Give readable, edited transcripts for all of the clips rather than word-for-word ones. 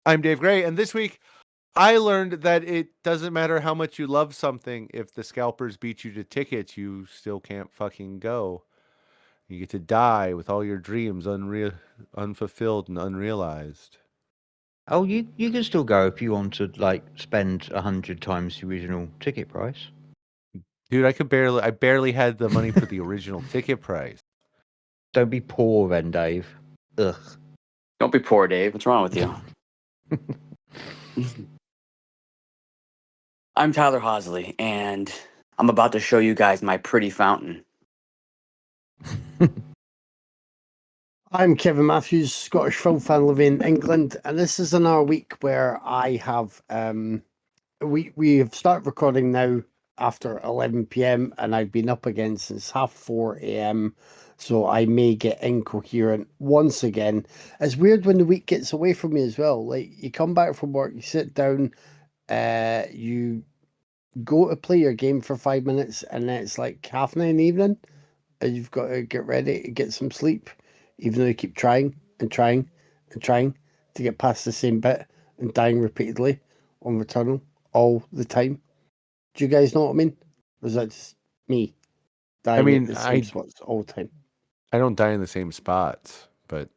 I'm Dave Gray, and this week I learned that it doesn't matter how much you love something. If the scalpers beat you to tickets, you still can't fucking go. You get to die with all your dreams unfulfilled and unrealized. Oh, you can still go if you want to, like, spend 100 times the original ticket price. Dude, I barely had the money for the original ticket price. Don't be poor then, Dave. Ugh. Don't be poor, Dave. What's wrong with you? I'm Tyler Hosley, and I'm about to show you guys my pretty fountain. I'm Kevin Matthews, Scottish film fan living in England, and this is another week where I have we have started recording now after 11 p.m. and I've been up again since 3:30 a.m. So I may get incoherent once again. It's weird when the week gets away from me as well. Like, you come back from work, you sit down, you go to play your game for 5 minutes, and then it's like 9:30 in the evening, and you've got to get ready to get some sleep, even though you keep trying and trying and trying to get past the same bit and dying repeatedly on Returnal all the time. Do you guys know what I mean? Or is that just me dying at the same spots all the time? I don't die in the same spots, but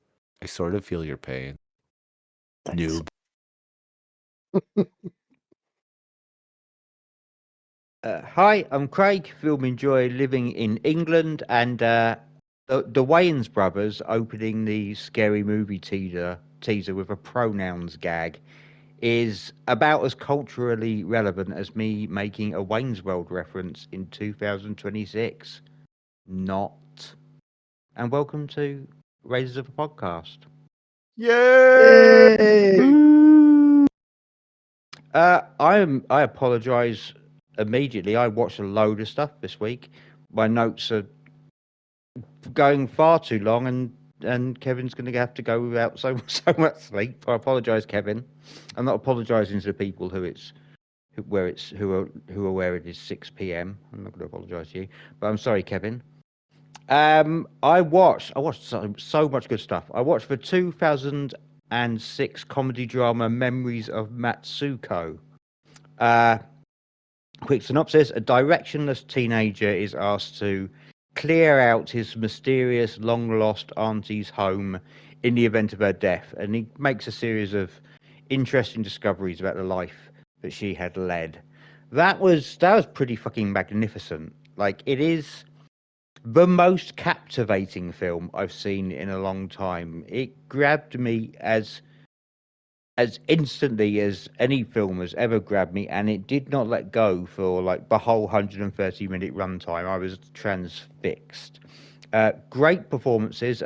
I sort of feel your pain. Thanks. Noob. Hi, I'm Craig. Film enjoy living in England, and the Wayans brothers opening the Scary Movie teaser with a pronouns gag is about as culturally relevant as me making a Wayne's World reference in 2026. Not. And welcome to Raiders of a Podcast. Yay! I apologise immediately. I watched a load of stuff this week. My notes are going far too long, and Kevin's going to have to go without so much sleep. I apologise, Kevin. I'm not apologising to the people who are aware it is 6 p.m. I'm not going to apologise to you, but I'm sorry, Kevin. I watched so much good stuff. I watched the 2006 comedy drama Memories of Matsuko. Quick synopsis: a directionless teenager is asked to clear out his mysterious long-lost auntie's home in the event of her death, and he makes a series of interesting discoveries about the life that she had led. That was pretty fucking magnificent. Like, it is the most captivating film I've seen in a long time. It grabbed me as instantly as any film has ever grabbed me, and it did not let go for like the whole 130-minute runtime. I was transfixed. Great performances.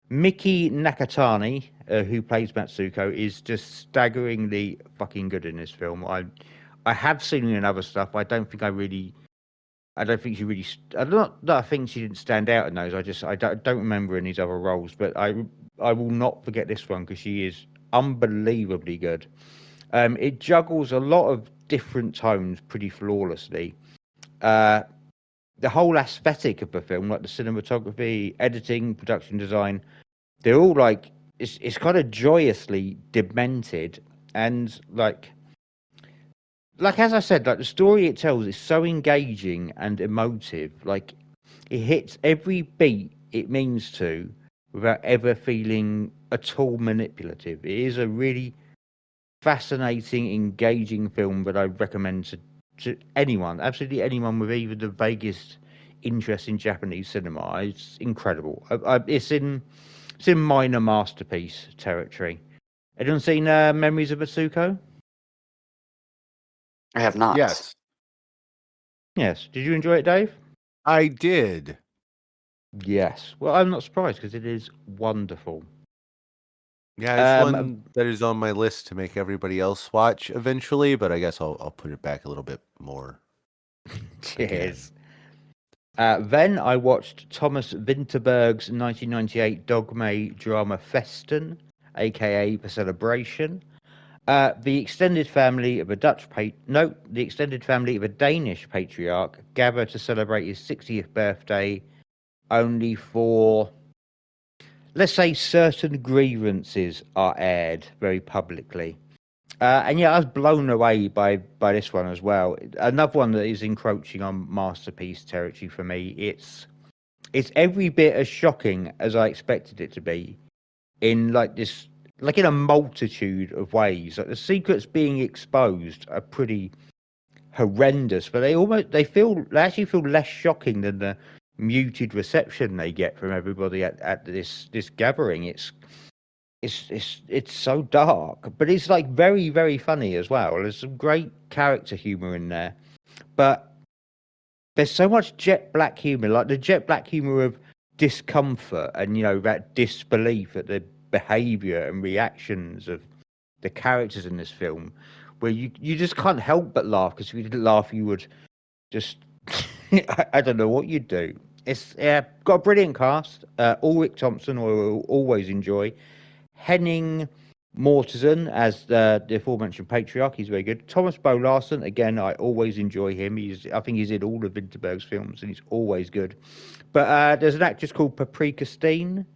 Miki Nakatani, who plays Matsuko, is just staggeringly fucking good in this film. I have seen her in other stuff. I don't think she really. I think she didn't stand out in those. I don't remember any other roles, but I will not forget this one because she is unbelievably good. It juggles a lot of different tones pretty flawlessly. The whole aesthetic of the film, like the cinematography, editing, production design, they're all like it's kind of joyously demented, and like as I said, like the story it tells is so engaging and emotive. Like, it hits every beat it means to without ever feeling at all manipulative. It is a really fascinating, engaging film that I recommend to anyone, absolutely anyone with even the vaguest interest in Japanese cinema. It's incredible. It's in minor masterpiece territory. Anyone seen Memories of Matsuko? I have not. Yes. Yes. Did you enjoy it, Dave? I did. Yes. Well, I'm not surprised because it is wonderful. Yeah, it's one that is on my list to make everybody else watch eventually, but I guess I'll put it back a little bit more. Cheers. Then I watched Thomas Vinterberg's 1998 dogme drama Festen, aka The Celebration. The extended family of a Danish patriarch gather to celebrate his 60th birthday, only for let's say certain grievances are aired very publicly. And yeah, I was blown away by this one as well. Another one that is encroaching on masterpiece territory for me. It's every bit as shocking as I expected it to be, in in a multitude of ways. Like the secrets being exposed are pretty horrendous, but they actually feel less shocking than the muted reception they get from everybody at this gathering. It's so dark, but it's like very, very funny as well. There's some great character humor in there, but there's so much jet black humor, like the jet black humor of discomfort and that disbelief at the behavior and reactions of the characters in this film, where you just can't help but laugh, because if you didn't laugh, you would just I don't know what you'd do. It's got a brilliant cast. Ulrich Thompson, I will always enjoy. Henning Mortensen as the aforementioned patriarch. He's very good. Thomas Bo Larsen, again, I always enjoy him. I think he's in all of Vinterberg's films, and he's always good. But there's an actress called Paprika Steen.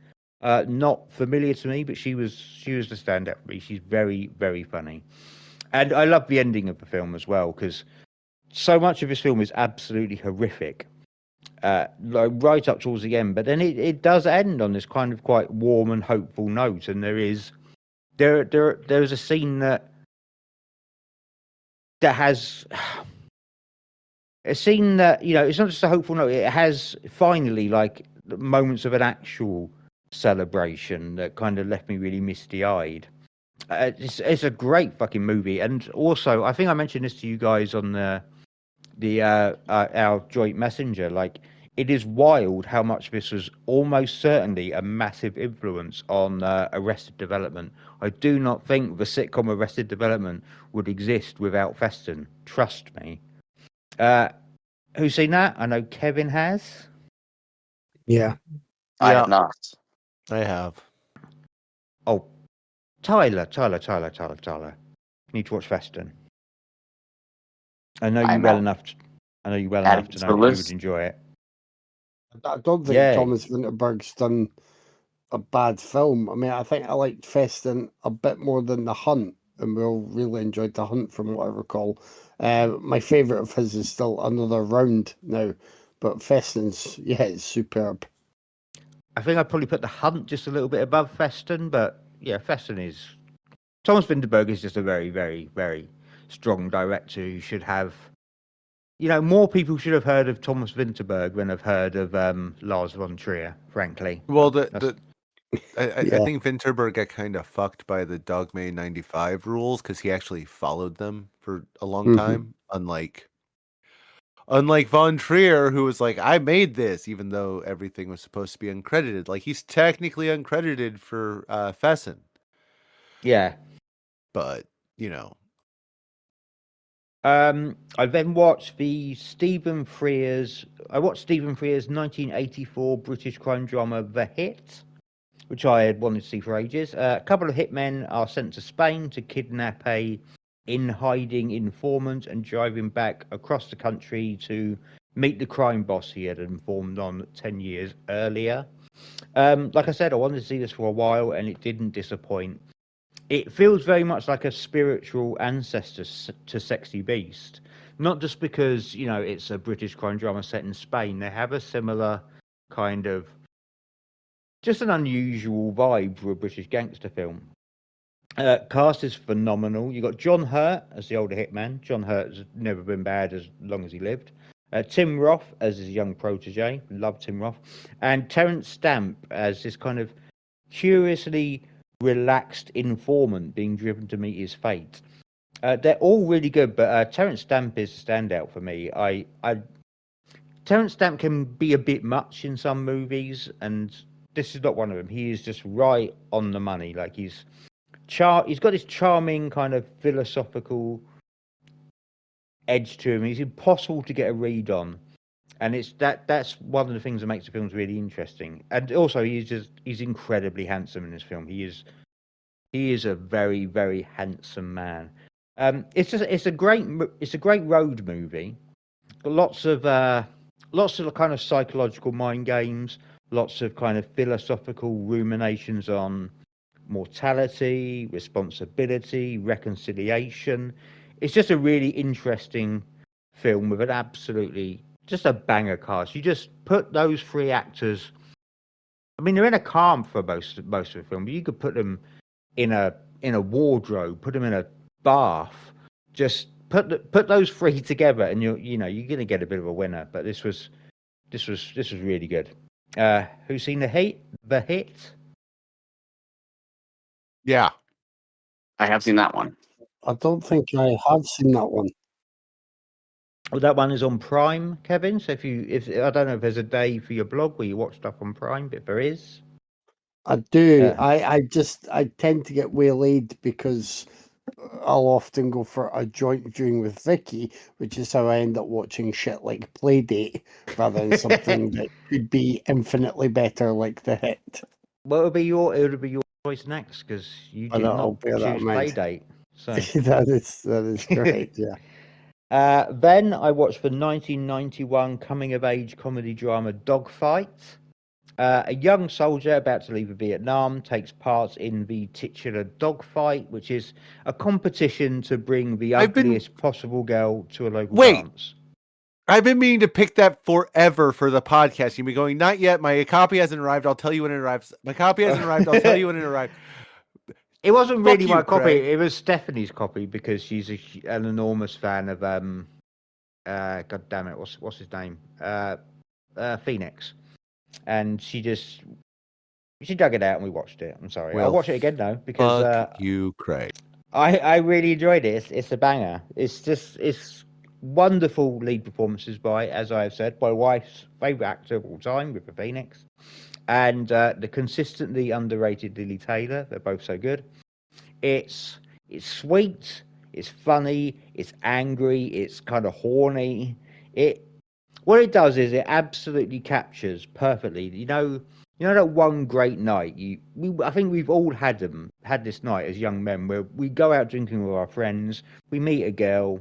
Not familiar to me, but she was the standout for me. She's very, very funny. And I love the ending of the film as well, because so much of this film is absolutely horrific, right up towards the end. But then it does end on this kind of quite warm and hopeful note. And there is a scene that has a scene that, it's not just a hopeful note. It has finally like moments of an actual celebration that kind of left me really misty-eyed. It's a great fucking movie. And also, I think I mentioned this to you guys on our joint messenger. Like, it is wild how much this was almost certainly a massive influence on Arrested Development. I do not think the sitcom Arrested Development would exist without Feston. Trust me. Who's seen that? I know Kevin has. Yeah. I have not. I have. Oh, Tyler. You need to watch Feston. I know you well enough. I know you well enough to know that you would enjoy it. I don't think Thomas Vinterberg's done a bad film. I mean, I think I liked Feston a bit more than The Hunt, and we all really enjoyed The Hunt from what I recall. My favourite of his is still Another Round now, but Feston's, it's superb. I think I'd probably put The Hunt just a little bit above Feston, but yeah, Feston is... Thomas Vinterberg is just a very, very, very strong director who should have... more people should have heard of Thomas Vinterberg than have heard of Lars von Trier, frankly. Well, I think Vinterberg got kind of fucked by the Dogma 95 rules, because he actually followed them for a long time, unlike von Trier, who was like, I made this, even though everything was supposed to be uncredited. Like, he's technically uncredited for Fesson. Yeah. But, I then watched Stephen Frears' 1984 British crime drama, The Hit, which I had wanted to see for ages. A couple of hitmen are sent to Spain to kidnap a in-hiding informant and drive him back across the country to meet the crime boss he had informed on 10 years earlier. Like I said, I wanted to see this for a while, and it didn't disappoint. It feels very much like a spiritual ancestor to Sexy Beast. Not just because, it's a British crime drama set in Spain. They have a similar kind of... just an unusual vibe for a British gangster film. Cast is phenomenal. You got John Hurt as the older hitman. John Hurt has never been bad as long as he lived. Tim Roth as his young protege. Love Tim Roth. And Terence Stamp as this kind of curiously relaxed informant being driven to meet his fate. They're all really good, but Terence Stamp is a standout for me. Terence Stamp can be a bit much in some movies, and this is not one of them. He is just right on the money. Like, he's got this charming kind of philosophical edge to him. He's impossible to get a read on, and that's one of the things that makes the films really interesting. And also, he's incredibly handsome in this film. He is a very, very handsome man. It's a great road movie. Lots of kind of psychological mind games. lots of kind of philosophical ruminations on mortality, responsibility, reconciliation. It's just a really interesting film with an absolutely just a banger cast. You just put those three actors. I mean, they're in a calm for most of the film, but you could put them in a wardrobe, put them in a bath, just put those three together, and you're going to get a bit of a winner. But this was really good. Who's seen the Hit? The Hit? Yeah. I have seen that one. I don't think I have seen that one. Well, that one is on Prime, Kevin. So if I don't know if there's a day for your blog where you watch stuff on Prime, but if there is, I do. Yeah. I tend to get waylaid because I'll often go for a joint viewing with Vicky, which is how I end up watching shit like Playdate rather than something that could be infinitely better like The Hit. well, it would be your choice next because you I did know, I'll not bear that in choose mind. Playdate. So that is correct, yeah. then I watched the 1991 coming-of-age comedy drama Dogfight. A young soldier about to leave Vietnam takes part in the titular dogfight, which is a competition to bring the ugliest possible girl to a local dance. I've been meaning to pick that forever for the podcast. You've been going, not yet. My copy hasn't arrived. I'll tell you when it arrives. My copy hasn't arrived. I'll tell you when it arrives. It wasn't really my copy. Craig. It was Stephanie's copy because she's an enormous fan of God damn it, what's his name? Phoenix. And she dug it out and we watched it. I'm sorry. I'll watch it again though because Craig. I really enjoyed it. It's a banger. It's wonderful lead performances by, as I have said, my wife's favourite actor of all time, River Phoenix, and the consistently underrated Lily Taylor. They're both so good. It's sweet, it's funny, it's angry, it's kind of horny. What it does is it absolutely captures perfectly. You know that one great night. I think we've all had this night as young men where we go out drinking with our friends, we meet a girl,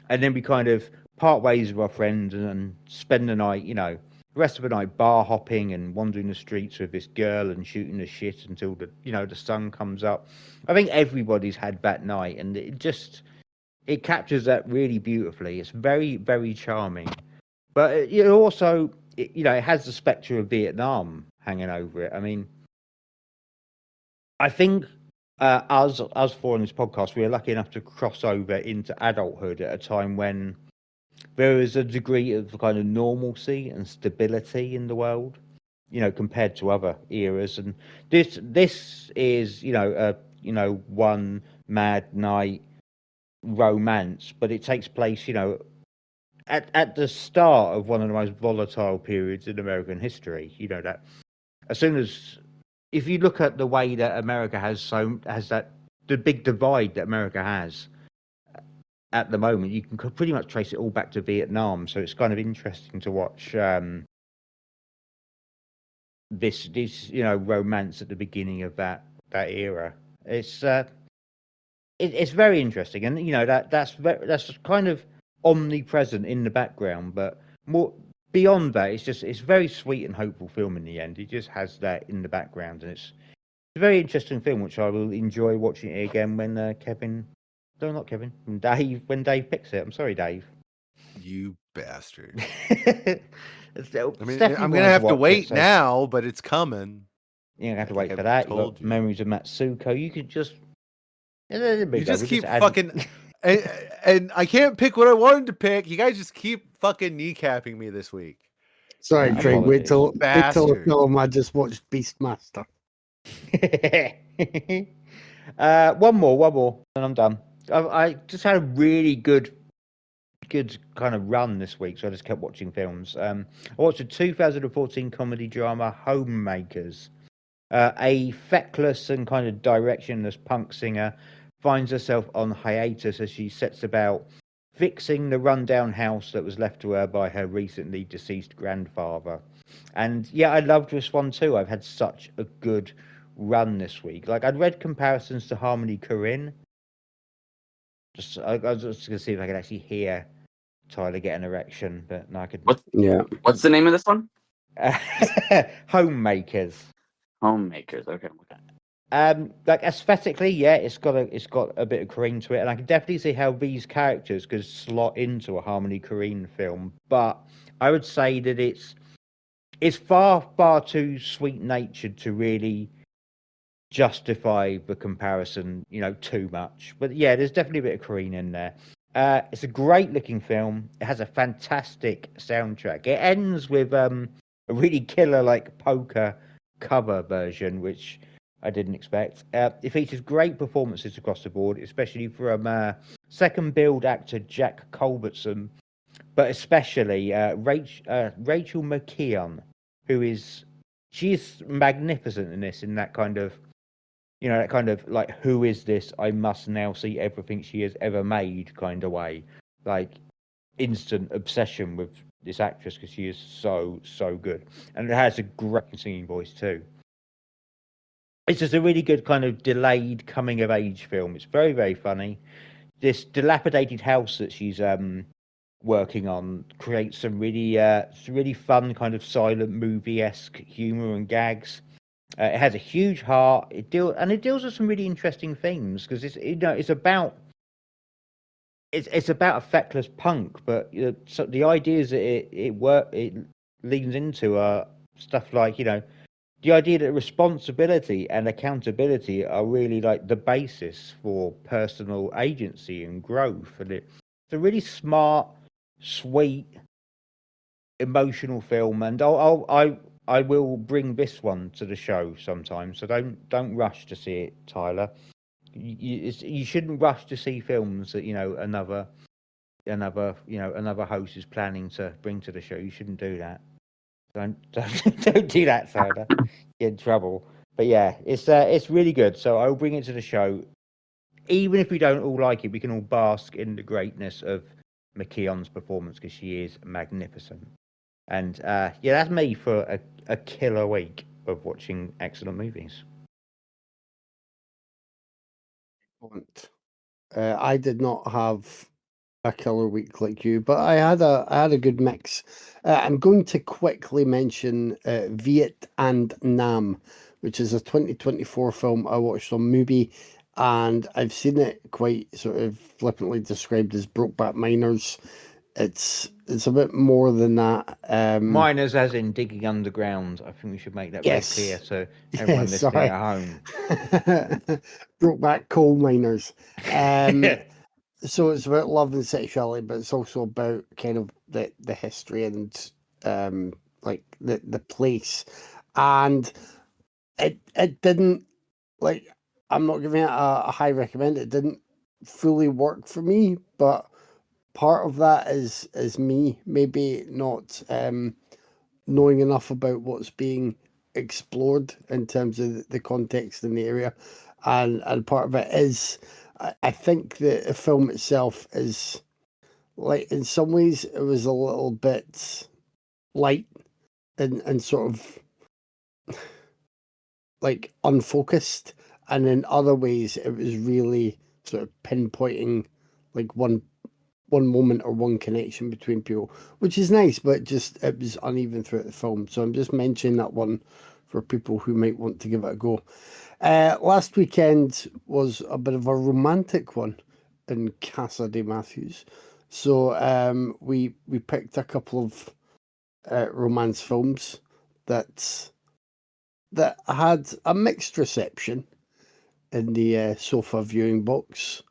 and then we kind of part ways with our friends and spend the night, the rest of the night bar hopping and wandering the streets with this girl and shooting the shit until the sun comes up. I think everybody's had that night, and it captures that really beautifully. It's very, very charming. But it also, it has the spectre of Vietnam hanging over it. I mean, I think us four on this podcast, we are lucky enough to cross over into adulthood at a time when there is a degree of kind of normalcy and stability in the world, compared to other eras. And this is, one mad night romance, but it takes place, at the start of one of the most volatile periods in American history. You know that as soon as, if you look at the way that America has the big divide that America has at the moment, you can pretty much trace it all back to Vietnam. So it's kind of interesting to watch this romance at the beginning of that era. It's very interesting, and that's kind of omnipresent in the background, but more beyond that, it's very sweet and hopeful film in the end. It just has that in the background, and it's a very interesting film, which I will enjoy watching it again when when Dave picks it. I'm sorry, Dave. You bastard. I mean, I'm gonna have to wait now, but it's coming. You're gonna have to wait for that. You got Memories of Matsuko. You could just keep fucking and I can't pick what I wanted to pick. You guys just keep fucking kneecapping me this week. Sorry, Craig. Wait till I film. I just watched Beastmaster. One more, and I'm done. I just had a really good kind of run this week, so I just kept watching films. I watched a 2014 comedy drama, Homemakers. A feckless and kind of directionless punk singer finds herself on hiatus as she sets about fixing the rundown house that was left to her by her recently deceased grandfather. And yeah, I loved this one too. I've had such a good run this week. Like, I'd read comparisons to Harmony Korine. I was just going to see if I could actually hear Tyler get an erection, but no, I couldn't. What's the name of this one? Homemakers. Homemakers. Okay. Like aesthetically, yeah, it's got a bit of Korean to it, and I can definitely see how these characters could slot into a Harmony Korine film. But I would say that it's far too sweet natured to really justify the comparison, too much. But yeah, there's definitely a bit of Korine in there. It's a great looking film. It has a fantastic soundtrack. It ends with a really killer like poker cover version, which I didn't expect. It features great performances across the board, especially from second build actor Jack Culbertson, but especially Rachel McKeon, she's magnificent in this, in that kind of, that kind of like, who is this? I must now see everything she has ever made kind of way. Like, instant obsession with this actress because she is so good. And it has a great singing voice too. It's just a really good kind of delayed coming of age film. It's very funny. This dilapidated house that she's working on creates some really fun kind of silent movie-esque humor and gags. It has a huge heart. It deals with some really interesting themes because it's about a feckless punk, but so the ideas that it leans into are stuff like the idea that responsibility and accountability are really like the basis for personal agency and growth, and it's a really smart, sweet, emotional film. And I will bring this one to the show sometime, so don't rush to see it, Tyler. You shouldn't rush to see films that another host is planning to bring to the show. You shouldn't do that. Don't do that, Tyler. Get in trouble. But yeah, it's really good. So I'll bring it to the show. Even if we don't all like it, we can all bask in the greatness of McKeon's performance because she is magnificent. And yeah, that's me for a killer week of watching excellent movies. I did not have a killer week like you, but I had a good mix. I'm going to quickly mention Viet and Nam, which is a 2024 film I watched on Mubi, and I've seen it quite sort of flippantly described as Brokeback Miners. It's a bit more than that. Miners, as in digging underground. I think we should make that very clear so everyone listening at home. Brokeback coal miners. So it's about love and sexuality, but it's also about kind of the history and like the place. And it didn't, like, I'm not giving it a high recommend. It didn't fully work for me, but part of that is me maybe not knowing enough about what's being explored in terms of the context in the area, and part of it is I think the film itself is, like, in some ways it was a little bit light and sort of like unfocused, and in other ways it was really sort of pinpointing like one moment or one connection between people, which is nice, but just it was uneven throughout the film. So I'm just mentioning that one for people who might want to give it a go. Last weekend was a bit of a romantic one in Casa de Matthews. So we picked a couple of romance films that had a mixed reception in the sofa viewing box.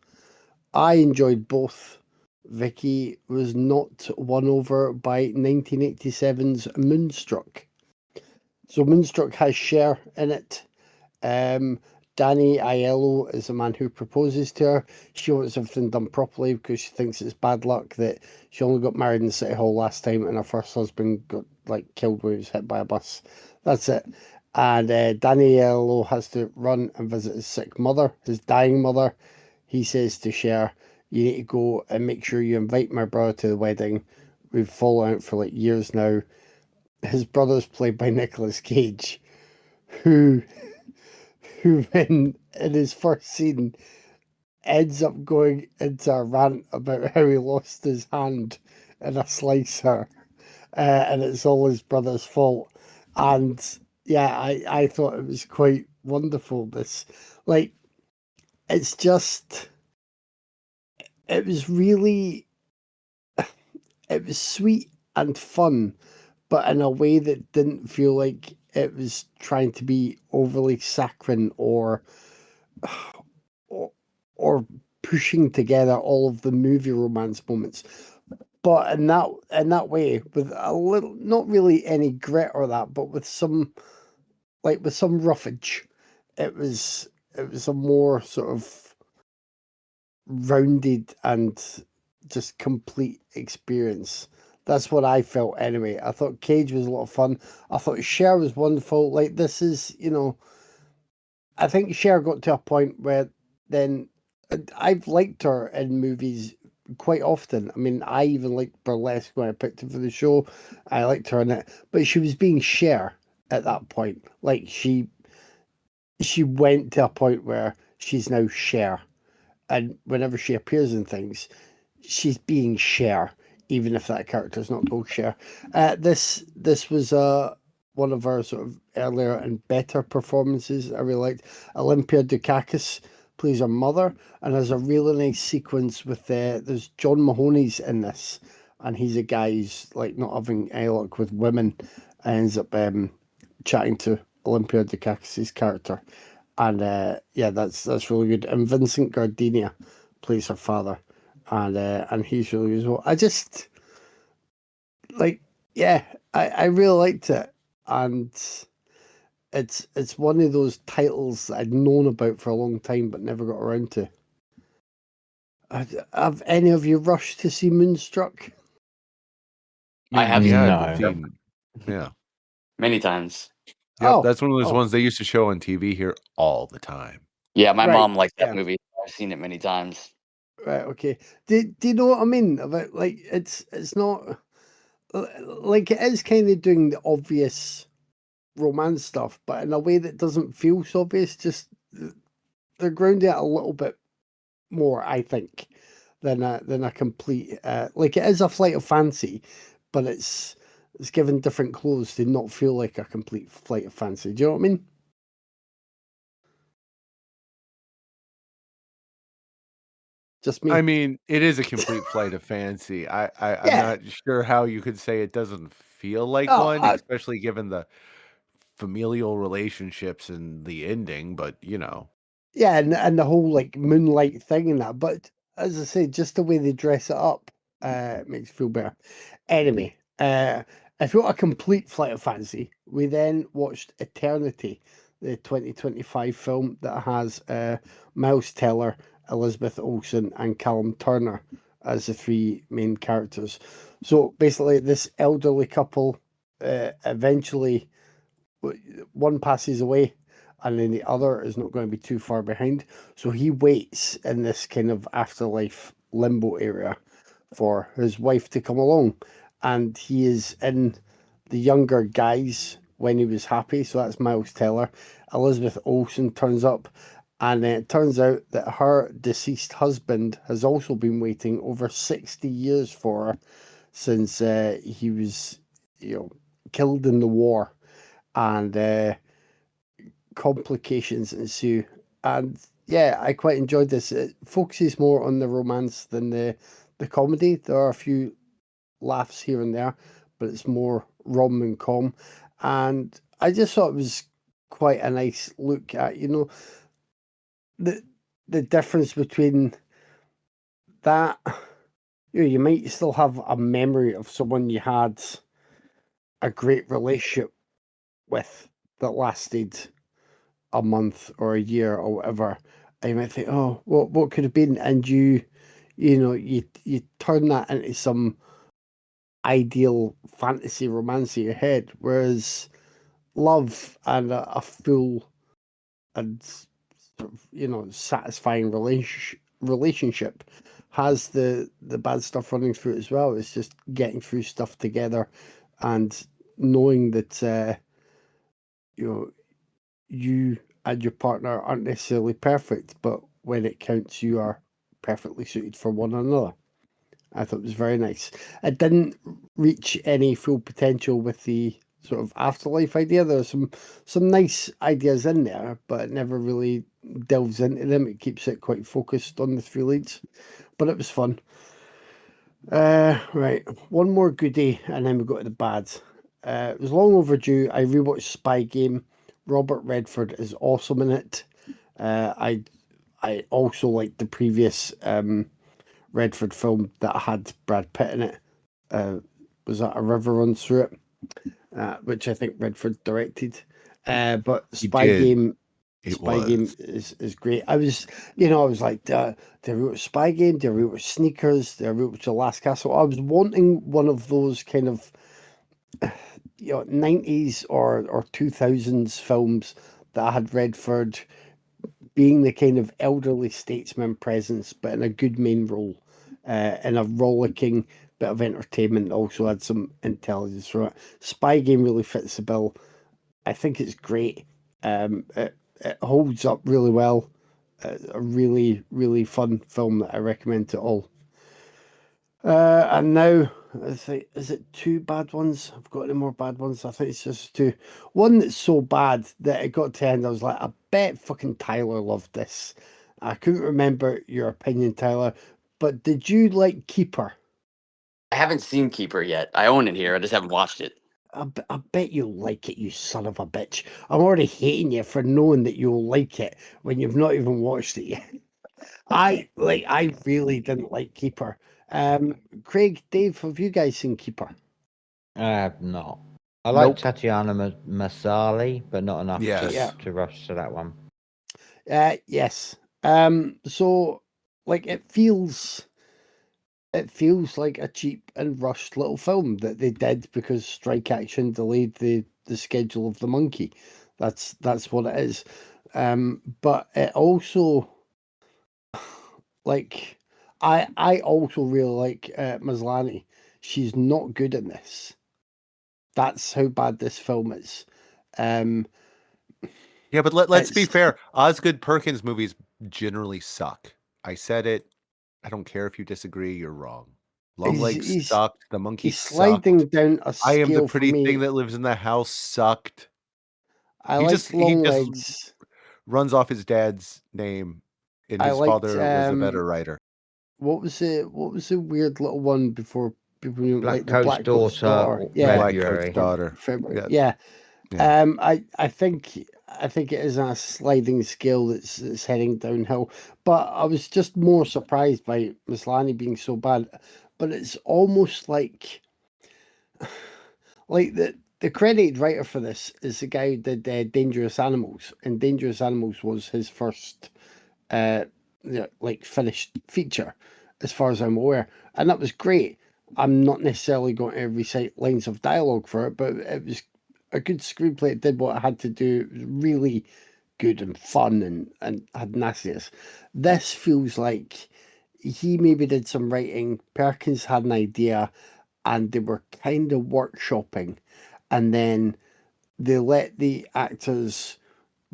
I enjoyed both. Vicky was not won over by 1987's Moonstruck. So Moonstruck has Cher in it. Danny Aiello is the man who proposes to her. She wants everything done properly because she thinks it's bad luck that she only got married in the City Hall last time and her first husband got killed when he was hit by a bus. That's it. And Danny Aiello has to run and visit his sick mother, his dying mother. He says to Cher, "You need to go and make sure you invite my brother to the wedding. We've fallen out for years now." His brother's played by Nicolas Cage, who in his first scene ends up going into a rant about how he lost his hand in a slicer, and it's all his brother's fault. And yeah, I thought it was quite wonderful. This, like, it's just, it was really, it was sweet and fun, but in a way that didn't feel like it was trying to be overly saccharine or, or pushing together all of the movie romance moments. But in that way, with a little, not really any grit or that, but with some, like, with some roughage, it was a more sort of rounded and just complete experience. That's what I felt anyway. I thought Cage was a lot of fun. I thought Cher was wonderful. Like, this is, I think Cher got to a point where then I've liked her in movies quite often. I mean, I even liked Burlesque when I picked her for the show. I liked her in it, but she was being Cher at that point. Like, she went to a point where she's now Cher, and whenever she appears in things, she's being Cher, even if that character's not called Cher. This was one of her sort of earlier and better performances. I really liked. Olympia Dukakis plays her mother, and has a really nice sequence with there's John Mahoney's in this, and he's a guy who's like not having any luck with women, and ends up chatting to Olympia Dukakis' character, and yeah, that's really good. And Vincent Gardenia plays her father, and he's really good as well. I just like, yeah, I really liked it, and it's one of those titles that I'd known about for a long time but never got around to. Have any of you rushed to see Moonstruck? I have yeah, No. I've seen, yeah. many times. Yep, Oh, that's one of those oh, ones they used to show on TV here all the time. Yeah, my right, mom likes that yeah, movie. I've seen it many times. right, okay. Do you know what I mean about, like, it's not like, it is kind of doing the obvious romance stuff, but in a way that doesn't feel so obvious. Just they're grounding it a little bit more, I think, than a complete like, it is a flight of fancy, but it's given different clothes to not feel like a complete flight of fancy. Do you know what I mean? Just I me. mean, it is a complete flight of fancy. I'm Yeah. not sure how you could say it doesn't feel like Oh, one, especially given the familial relationships and the ending, but yeah, and the whole, like, moonlight thing and that. But as I say, just the way they dress it up makes it feel better. Anyway, if you want a complete flight of fancy, we then watched Eternity, the 2025 film that has Miles Teller, Elizabeth Olsen, and Callum Turner as the three main characters. So basically, this elderly couple eventually, one passes away, and then the other is not going to be too far behind. So he waits in this kind of afterlife limbo area for his wife to come along, and he is in the younger guise when he was happy. So that's Miles Teller. Elizabeth Olsen turns up, and it turns out that her deceased husband has also been waiting over 60 years for her, since he was, killed in the war, and complications ensue. And yeah, I quite enjoyed this. It focuses more on the romance than the comedy. There are a few laughs here and there, but it's more rom and com. And I just thought it was quite a nice look at, the the difference between that. You might still have a memory of someone you had a great relationship with that lasted a month or a year or whatever. And you might think, oh, what could have been? And you turn that into some ideal fantasy romance in your head. Whereas love and a full and sort of, satisfying relationship has the bad stuff running through it as well. It's just getting through stuff together, and knowing that you know you and your partner aren't necessarily perfect, but when it counts, you are perfectly suited for one another. I thought it was very nice. It didn't reach any full potential with the sort of afterlife idea. There's some nice ideas in there, but it never really delves into them. It keeps it quite focused on the three leads, but it was fun. Right, one more goodie, and then we go to the bads. It was long overdue. I rewatched Spy Game. Robert Redford is awesome in it. I also liked the previous Redford film that had Brad Pitt in it. Was that A River Runs Through It? Which I think Redford directed. But He Spy did. Game, It Spy was. Game is great. I was like, do I rewatch Spy Game? Do I rewatch Sneakers? Do I rewatch The Last Castle? I was wanting one of those kind of 90s or 2000s films that had Redford being the kind of elderly statesman presence, but in a good main role, in a rollicking bit of entertainment. Also had some intelligence from it. Spy Game really fits the bill. I think it's great. It holds up really well. A really, really fun film that I recommend to all. And now, is it two bad ones? I've got any more bad ones? I think it's just two. One that's so bad that it got to end. I was like, I bet fucking Tyler loved this. I couldn't remember your opinion, Tyler, but did you like Keeper? I haven't seen Keeper yet. I own it here. I just haven't watched it. I bet you'll like it, you son of a bitch. I'm already hating you for knowing that you'll like it when you've not even watched it yet. I really didn't like Keeper. Craig, Dave, have you guys seen Keeper? I have not. I like Nope. Tatiana Massali, but not enough Yes. to rush to that one. Yes. So like it feels like a cheap and rushed little film that they did because strike action delayed the schedule of the monkey. That's what it is. But it also like I also really like Maslany. She's not good in this. That's how bad this film is. Um, Yeah, but let's be it's fair. Osgood Perkins movies generally suck. I said it. I don't care if you disagree. You're wrong. Longlegs he's sucked. The monkey he's sucked. sliding down a I am the scale for pretty thing me. that lives in the house sucked. I He liked just he just Longlegs. runs off his dad's name, and I his liked father was a better writer. what was the weird little one before people knew, Black like the Coat's Black Coat's Daughter daughter? or Yeah, Black Coat's February. or daughter. February. Yeah, Yeah. yeah. I think it is on a sliding scale that's heading downhill. But I was just more surprised by Maslany being so bad. But it's almost like the credited writer for this is the guy who did Dangerous Animals, and Dangerous Animals was his first uh like finished feature, as far as I'm aware, and that was great. I'm not necessarily going to recite lines of dialogue for it, but it was a good screenplay. It did what it had to do. It was really good and fun and had nastiness. This feels like he maybe did some writing. Perkins had an idea and they were kind of workshopping, and then they let the actors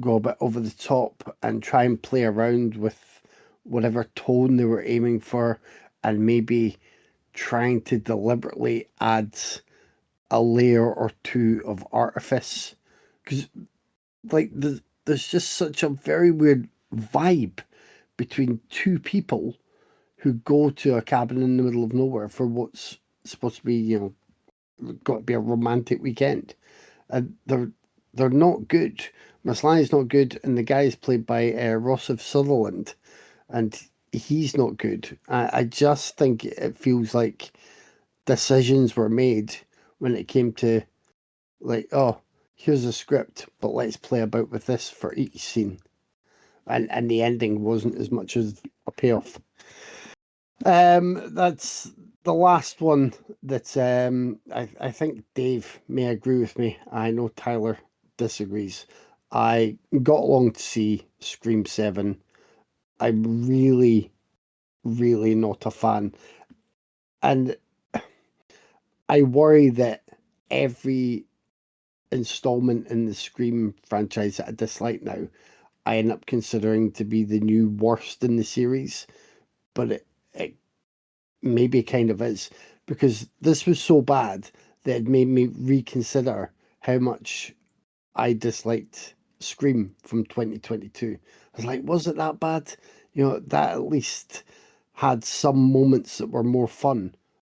go a bit over the top and try and play around with whatever tone they were aiming for, and maybe trying to deliberately add a layer or two of artifice, because like there's just such a very weird vibe between two people who go to a cabin in the middle of nowhere for what's supposed to be, got to be a romantic weekend, and they're not good. Maslany's not good, and the guy is played by Ross of Sutherland, and he's not good. I just think it feels like decisions were made when it came to, like, oh, here's a script, but let's play about with this for each scene, and the ending wasn't as much as a payoff. That's the last one that I think Dave may agree with me. I know Tyler disagrees. I got along to see Scream 7. I'm really, really not a fan. And I worry that every installment in the Scream franchise that I dislike now, I end up considering to be the new worst in the series. But it maybe kind of is, because this was so bad that it made me reconsider how much I disliked Scream from 2022. I was like, was it that bad? That at least had some moments that were more fun,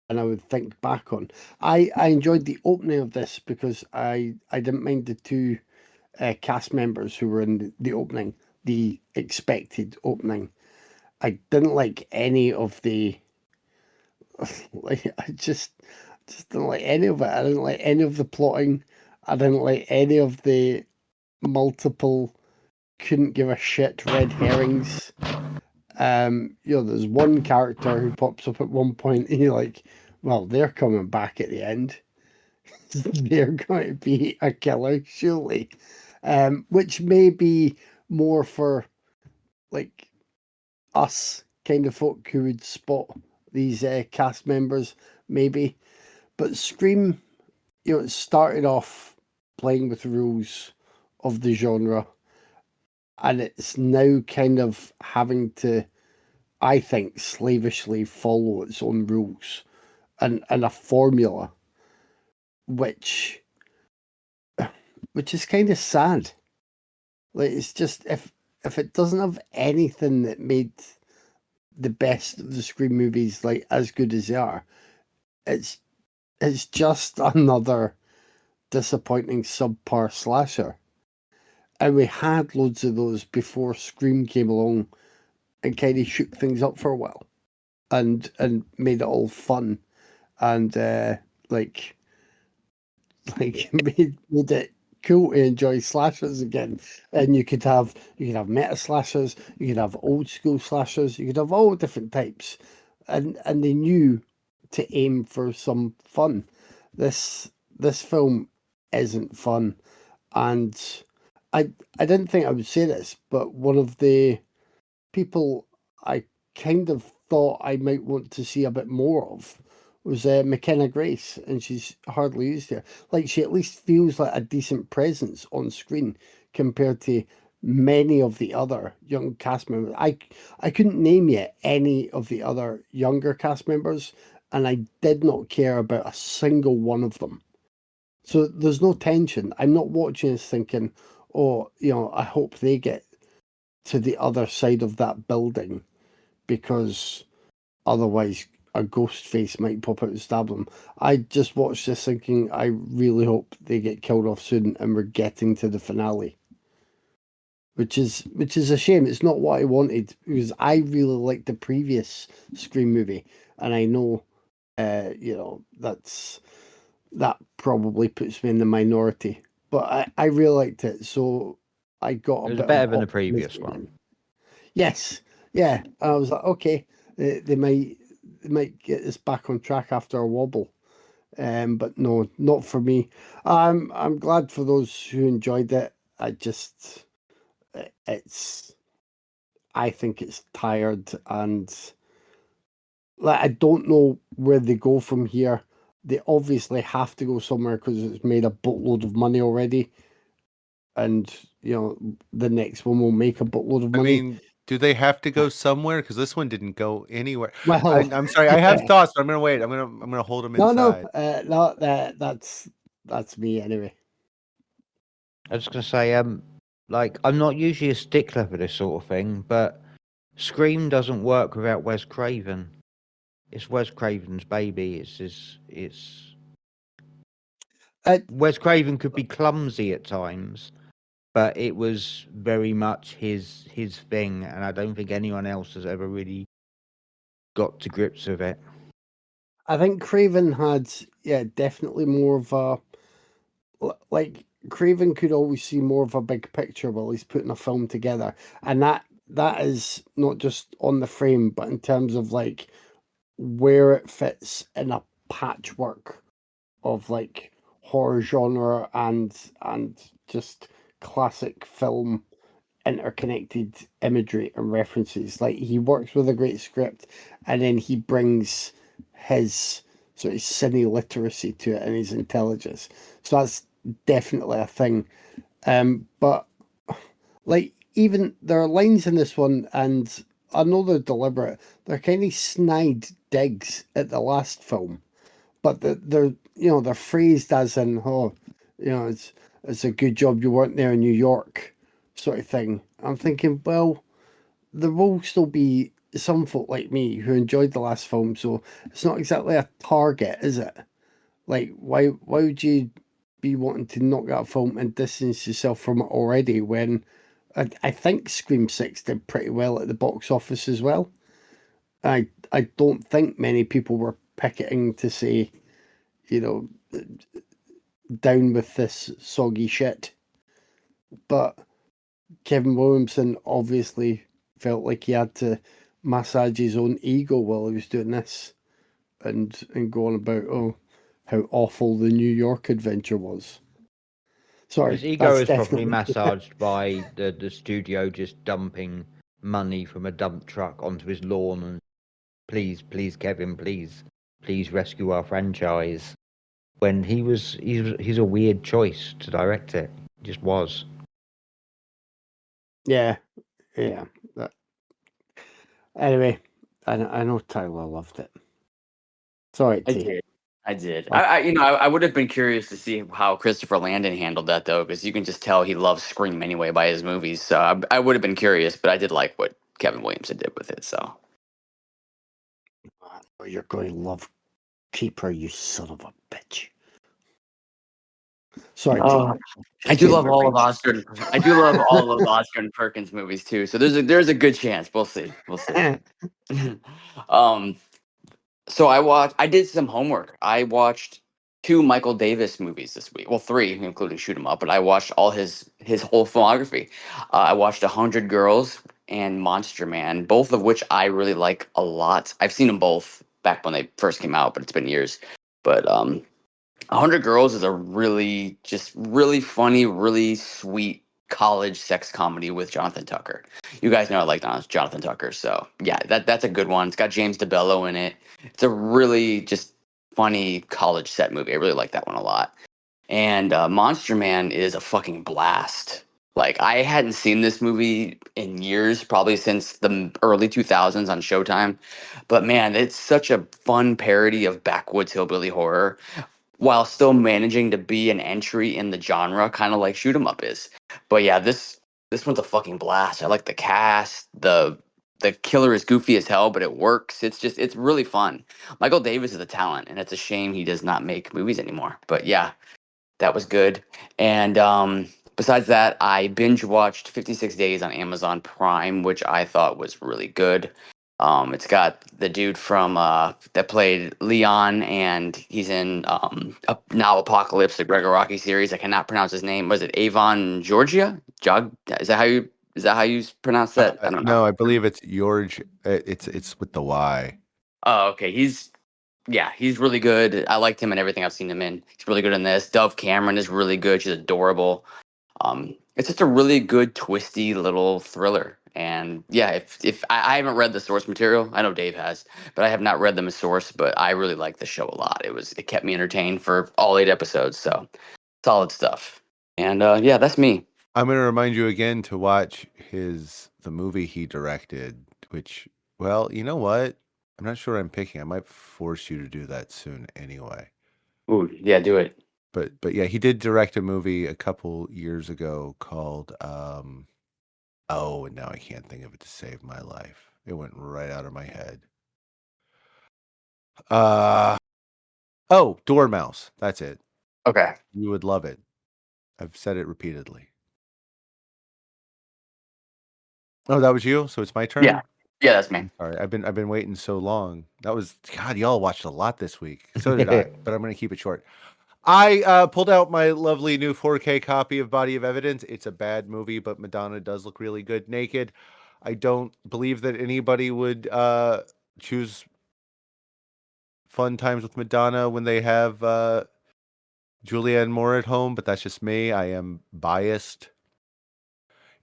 and I would think back on. I enjoyed the opening of this because I didn't mind the two cast members who were in the opening, the expected opening. I didn't like any of the I just didn't like any of it. I didn't like any of the plotting. I didn't like any of the multiple couldn't give a shit red herrings. There's one character who pops up at one point and you're like, well, they're coming back at the end. They're going to be a killer, surely. Which may be more for like us kind of folk who would spot these cast members, maybe. But Scream, it started off playing with the rules of the genre, and it's now kind of having to, I think, slavishly follow its own rules and a formula, which is kind of sad. Like, it's just if it doesn't have anything that made the best of the Scream movies like as good as they are, it's just another disappointing subpar slasher. And we had loads of those before Scream came along and kind of shook things up for a while and made it all fun and like made it cool to enjoy slashers again. And you could have meta slashers, you could have old school slashers, you could have all different types, and they knew to aim for some fun. This film isn't fun, and I didn't think I would say this, but one of the people I kind of thought I might want to see a bit more of was McKenna Grace, and she's hardly used here. Like, she at least feels like a decent presence on screen compared to many of the other young cast members. I couldn't name yet any of the other younger cast members, and I did not care about a single one of them. So there's no tension. I'm not watching this thinking, oh, I hope they get to the other side of that building because otherwise a ghost face might pop out and stab them. I just watched this thinking, I really hope they get killed off soon and we're getting to the finale. Which is a shame. It's not what I wanted, because I really liked the previous Scream movie, and I know that probably puts me in the minority. But I really liked it, so I got It a was bit better of than the previous optimism one. again. Yes, yeah. I was like, okay, they might get this back on track after a wobble. But no, not for me. I'm glad for those who enjoyed it. I think it's tired, and like, I don't know where they go from here. They obviously have to go somewhere because it's made a boatload of money already, and the next one will make a boatload of I money. mean, do they have to go somewhere? Because this one didn't go anywhere. Well, I'm sorry, I have yeah. thoughts, but I'm gonna wait. I'm gonna hold them No, inside. no, that's me anyway. I was just gonna say, like, I'm not usually a stickler for this sort of thing, but Scream doesn't work without Wes Craven. It's Wes Craven's baby. It's Uh, Wes Craven could be clumsy at times, but it was very much his thing, and I don't think anyone else has ever really got to grips with it. I think Craven had, definitely more of a, like, Craven could always see more of a big picture while he's putting a film together, and that is not just on the frame, but in terms of like where it fits in a patchwork of like horror genre and just classic film interconnected imagery and references. Like, he works with a great script, and then he brings his sort of cine literacy to it and his intelligence. So that's definitely a thing. But like, even there are lines in this one, and I know they're deliberate. They're kind of snide digs at the last film, but they're phrased as in, oh, it's a good job you weren't there in New York, sort of thing. I'm thinking, well, there will still be some folk like me who enjoyed the last film, so it's not exactly a target, is it? Like, why would you be wanting to knock that film and distance yourself from it already when I think Scream 6 did pretty well at the box office as well. I don't think many people were picketing to say, you know, down with this soggy shit. But Kevin Williamson obviously felt like he had to massage his own ego while he was doing this and going about how awful the New York adventure was. Sorry, His ego that's is probably definitely massaged by the studio just dumping money from a dump truck onto his lawn and please, Kevin, please rescue our franchise. When he's a weird choice to direct it. He just was. yeah. Anyway, I know Tyler loved it. Sorry, I T. did. I did. Oh. I would have been curious to see how Christopher Landon handled that though, because you can just tell he loves Scream anyway by his movies. So I would have been curious, but I did like what Kevin Williamson did with it. So You're going to love Keeper, you son of a bitch. Sorry, oh, I do love all of Oscar. I do love all of Oscar and Perkins movies too. So there's a good chance. We'll see. We'll see. um. So I did some homework. I watched two Michael Davis movies this week. Well, three, including Shoot 'Em Up. But I watched all his whole filmography. I watched 100 Girls and Monster Man, both of which I really like a lot. I've seen them both back when they first came out, but it's been years. But 100 Girls is a really funny, really sweet college sex comedy with Jonathan Tucker. You guys know I like Jonathan Tucker, so yeah, that's a good one. It's got James DeBello in it. It's a really just funny college set movie. I really like that one a lot. And Monster Man is a fucking blast. Like I hadn't seen this movie in years, probably since the early 2000s on Showtime. But man, it's such a fun parody of backwoods hillbilly horror while still managing to be an entry in the genre, kind of like Shoot 'Em Up is. But yeah, this one's a fucking blast. I like the cast. The killer is goofy as hell, but it works. It's really fun. Michael Davis is a talent, and it's a shame he does not make movies anymore. But yeah, that was good. And besides that, I binge watched 56 Days on Amazon Prime, which I thought was really good. It's got the dude from that played Leon, and he's in now Apocalypse, the Gregor Rocky series. I cannot pronounce his name. Was it Avon Georgia? Jog? Is that how you pronounce that? I don't know. No, I believe it's George. It's with the Y. Oh, okay. He's really good. I liked him in everything I've seen him in. He's really good in this. Dove Cameron is really good. She's adorable. It's just a really good, twisty little thriller. And yeah, if I haven't read the source material, I know Dave has, but I have not read the source. But I really liked the show a lot. It kept me entertained for all 8 episodes. So solid stuff. And yeah, that's me. I'm going to remind you again to watch the movie he directed, which, well, you know what? I'm not sure I'm picking. I might force you to do that soon anyway. Ooh, yeah, do it. But yeah, he did direct a movie a couple years ago called oh, and now I can't think of it to save my life. It went right out of my head. Dormouse. That's it. Okay. You would love it. I've said it repeatedly. Oh, that was you? So it's my turn? Yeah. Yeah, that's me. All right. I've been waiting so long. That was God, y'all watched a lot this week. So did I, but I'm gonna keep it short. I pulled out my lovely new 4K copy of Body of Evidence. It's a bad movie, but Madonna does look really good naked. I don't believe that anybody would choose fun times with Madonna when they have Julianne Moore at home, but that's just me. I am biased.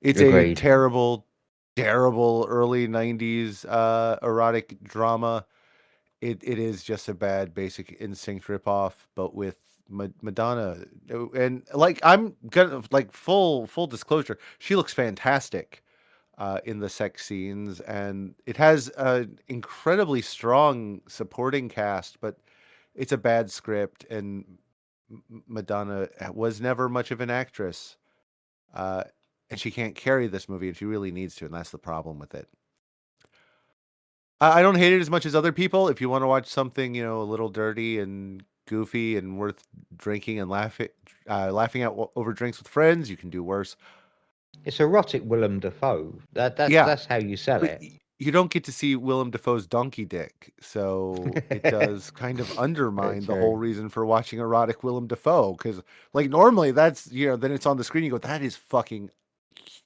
It's a Agreed. terrible early 90s erotic drama. It is just a bad Basic Instinct ripoff, but with Madonna. And like I'm gonna like full disclosure, she looks fantastic in the sex scenes, and it has an incredibly strong supporting cast, but it's a bad script, and Madonna was never much of an actress, and she can't carry this movie, and she really needs to, and that's the problem with it. I don't hate it as much as other people. If you want to watch something, a little dirty and goofy and worth drinking and laughing out over drinks with friends, you can do worse. It's erotic Willem Dafoe. Yeah, That's how you sell but it. you don't get to see Willem Dafoe's donkey dick, so it does kind of Very undermine the whole true. reason for watching erotic Willem Dafoe. Because, like, normally that's then it's on the screen. You go, that is fucking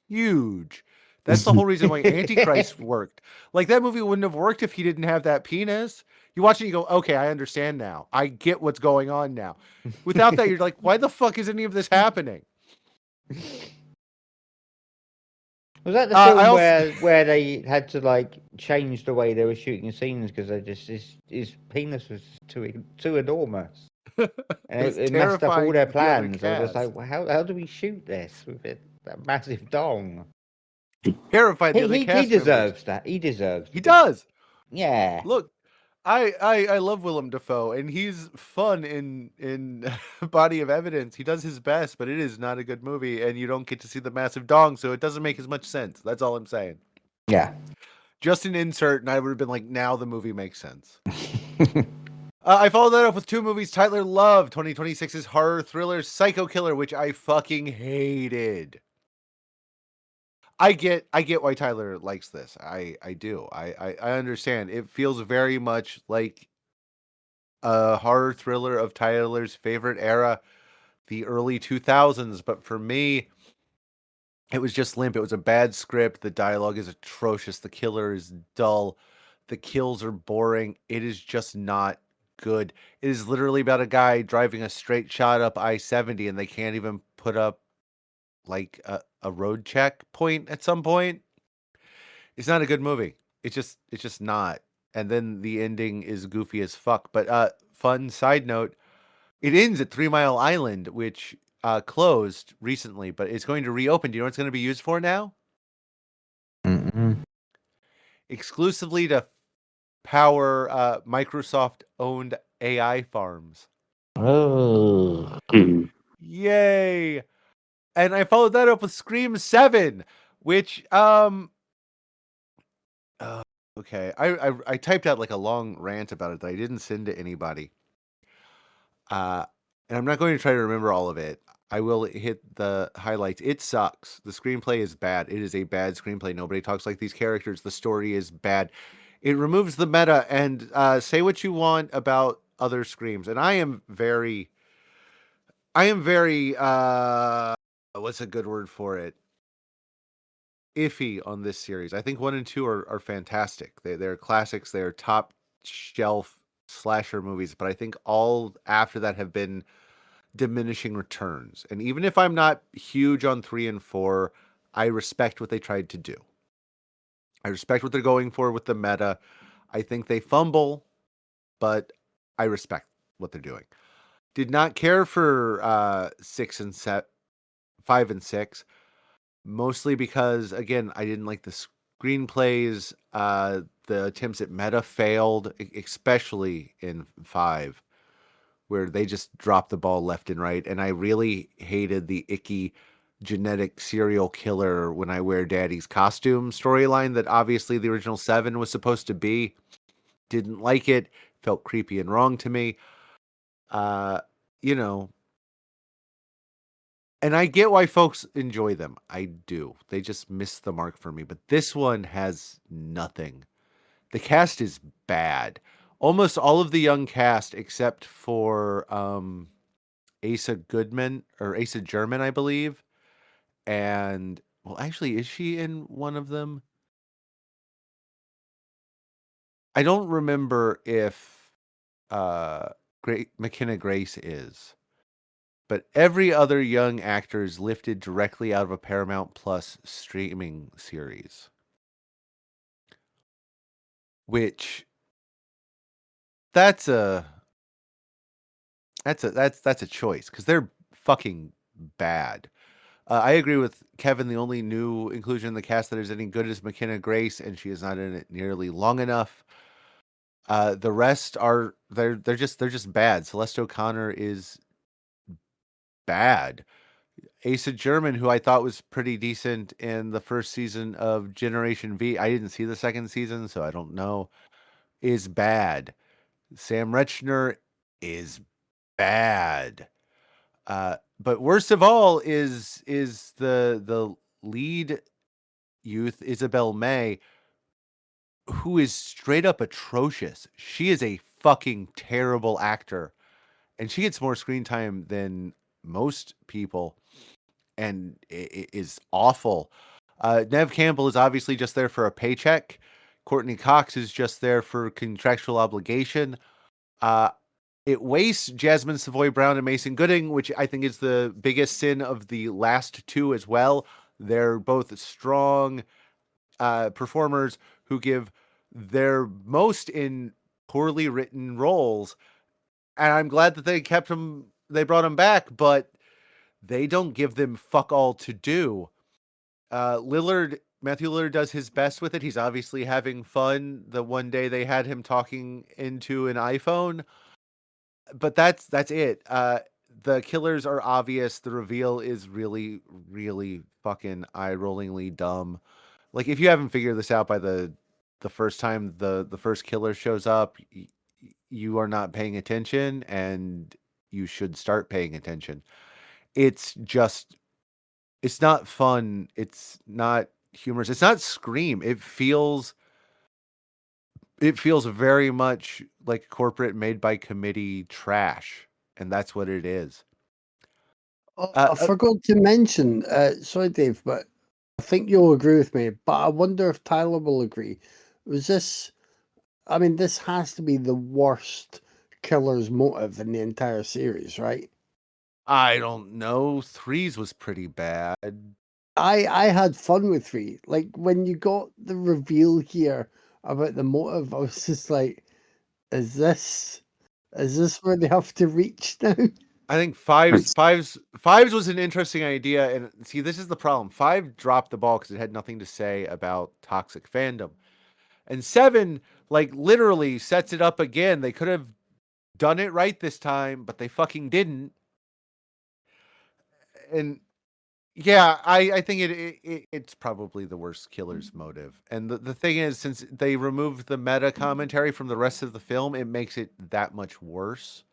huge. That's the whole reason why Antichrist worked. Like, that movie wouldn't have worked if he didn't have that penis. You watch it, you go, okay, I understand now. I get what's going on now. Without that, you're like, why the fuck is any of this happening? Was that the I film also where they had to like change the way they were shooting scenes because they just his penis was too enormous it and was it messed up all terrifying their to the other plans. I was just like, cast. well, how do we shoot this with that massive dong? Terrified the other He cast members. deserves that. He deserves. He does. Yeah. Look, I love Willem Dafoe, and he's fun in Body of Evidence. He does his best, but it is not a good movie, and you don't get to see the massive dong, so it doesn't make as much sense. That's all I'm saying. Yeah. Just an insert, and I would have been like, now the movie makes sense. I followed that up with 2 movies Tyler loved: 2026's horror thriller Psycho Killer, which I fucking hated. I get why Tyler likes this. I do. I understand. It feels very much like a horror thriller of Tyler's favorite era, the early 2000s. But for me, it was just limp. It was a bad script. The dialogue is atrocious. The killer is dull. The kills are boring. It is just not good. It is literally about a guy driving a straight shot up I-70, and they can't even put up like a road checkpoint at some point. It's not a good movie. It's just not. And then the ending is goofy as fuck. But fun side note, it ends at 3 Mile Island, which closed recently, but it's going to reopen. Do you know what it's going to be used for now? Mm-mm. Exclusively to power Microsoft-owned AI farms. Oh. Yay! And I followed that up with Scream 7, which okay. I typed out like a long rant about it that I didn't send to anybody. And I'm not going to try to remember all of it. I will hit the highlights. It sucks. The screenplay is bad. It is a bad screenplay. Nobody talks like these characters. The story is bad. It removes the meta. And say what you want about other Screams. And I am very what's a good word for it? Iffy on this series. I think 1 and 2 are fantastic. They're classics. They're top shelf slasher movies. But I think all after that have been diminishing returns. And even if I'm not huge on 3 and 4, I respect what they tried to do. I respect what they're going for with the meta. I think they fumble, but I respect what they're doing. Did not care for 6 and 5 and 6, mostly because, again, I didn't like the screenplays. The attempts at meta failed, especially in 5, where they just dropped the ball left and right. And I really hated the icky genetic serial killer when I wear daddy's costume storyline that obviously the original 7 was supposed to be. Didn't like it. Felt creepy and wrong to me. You know, and I get why folks enjoy them. I do. They just miss the mark for me. But this one has nothing. The cast is bad. Almost all of the young cast, except for Asa Goodman or Asa German, I believe. And well, actually, is she in one of them? I don't remember if McKenna Grace is, but every other young actor is lifted directly out of a Paramount Plus streaming series, which that's a choice because they're fucking bad. I agree with Kevin. The only new inclusion in the cast that is any good is McKenna Grace, and she is not in it nearly long enough. The rest are they're just bad. Celeste O'Connor is bad. Asa German, who I thought was pretty decent in the first season of Generation V, I didn't see the second season, so I don't know, is bad. Sam Rechner is bad. But worst of all is the lead youth, Isabel May, who is straight up atrocious. She is a fucking terrible actor, and she gets more screen time than most people, and it is awful. Nev Campbell is obviously just there for a paycheck. Courtney Cox is just there for contractual obligation. It wastes Jasmine Savoy Brown and Mason Gooding, which I think is the biggest sin of the last two as well. They're both strong performers who give their most in poorly written roles. And I'm glad that they kept them, they brought them back, but they don't give them fuck all to do. Matthew Lillard does his best with it. He's obviously having fun. The one day they had him talking into an iPhone, but that's it. The killers are obvious. The reveal is really, really fucking eye-rollingly dumb. Like, if you haven't figured this out by the first time the first killer shows up, you are not paying attention, and you should start paying attention. It's not fun. It's not humorous. It's not Scream. It feels very much like corporate made by committee trash, and that's what it is. Oh, I forgot to mention, sorry, Dave, but I think you'll agree with me, but I wonder if Tyler will agree. This has to be the worst killer's motive in the entire series, right? I don't know. Threes was pretty bad. I had fun with 3. Like, when you got the reveal here about the motive, I was just like, is this where they have to reach now? I think fives was an interesting idea, and see, this is the problem. 5 dropped the ball because it had nothing to say about toxic fandom, and 7, like, literally sets it up again. They could have done it right this time, but they fucking didn't. And yeah, I think it's probably the worst killer's motive. And the thing is, since they removed the meta commentary from the rest of the film, it makes it that much worse.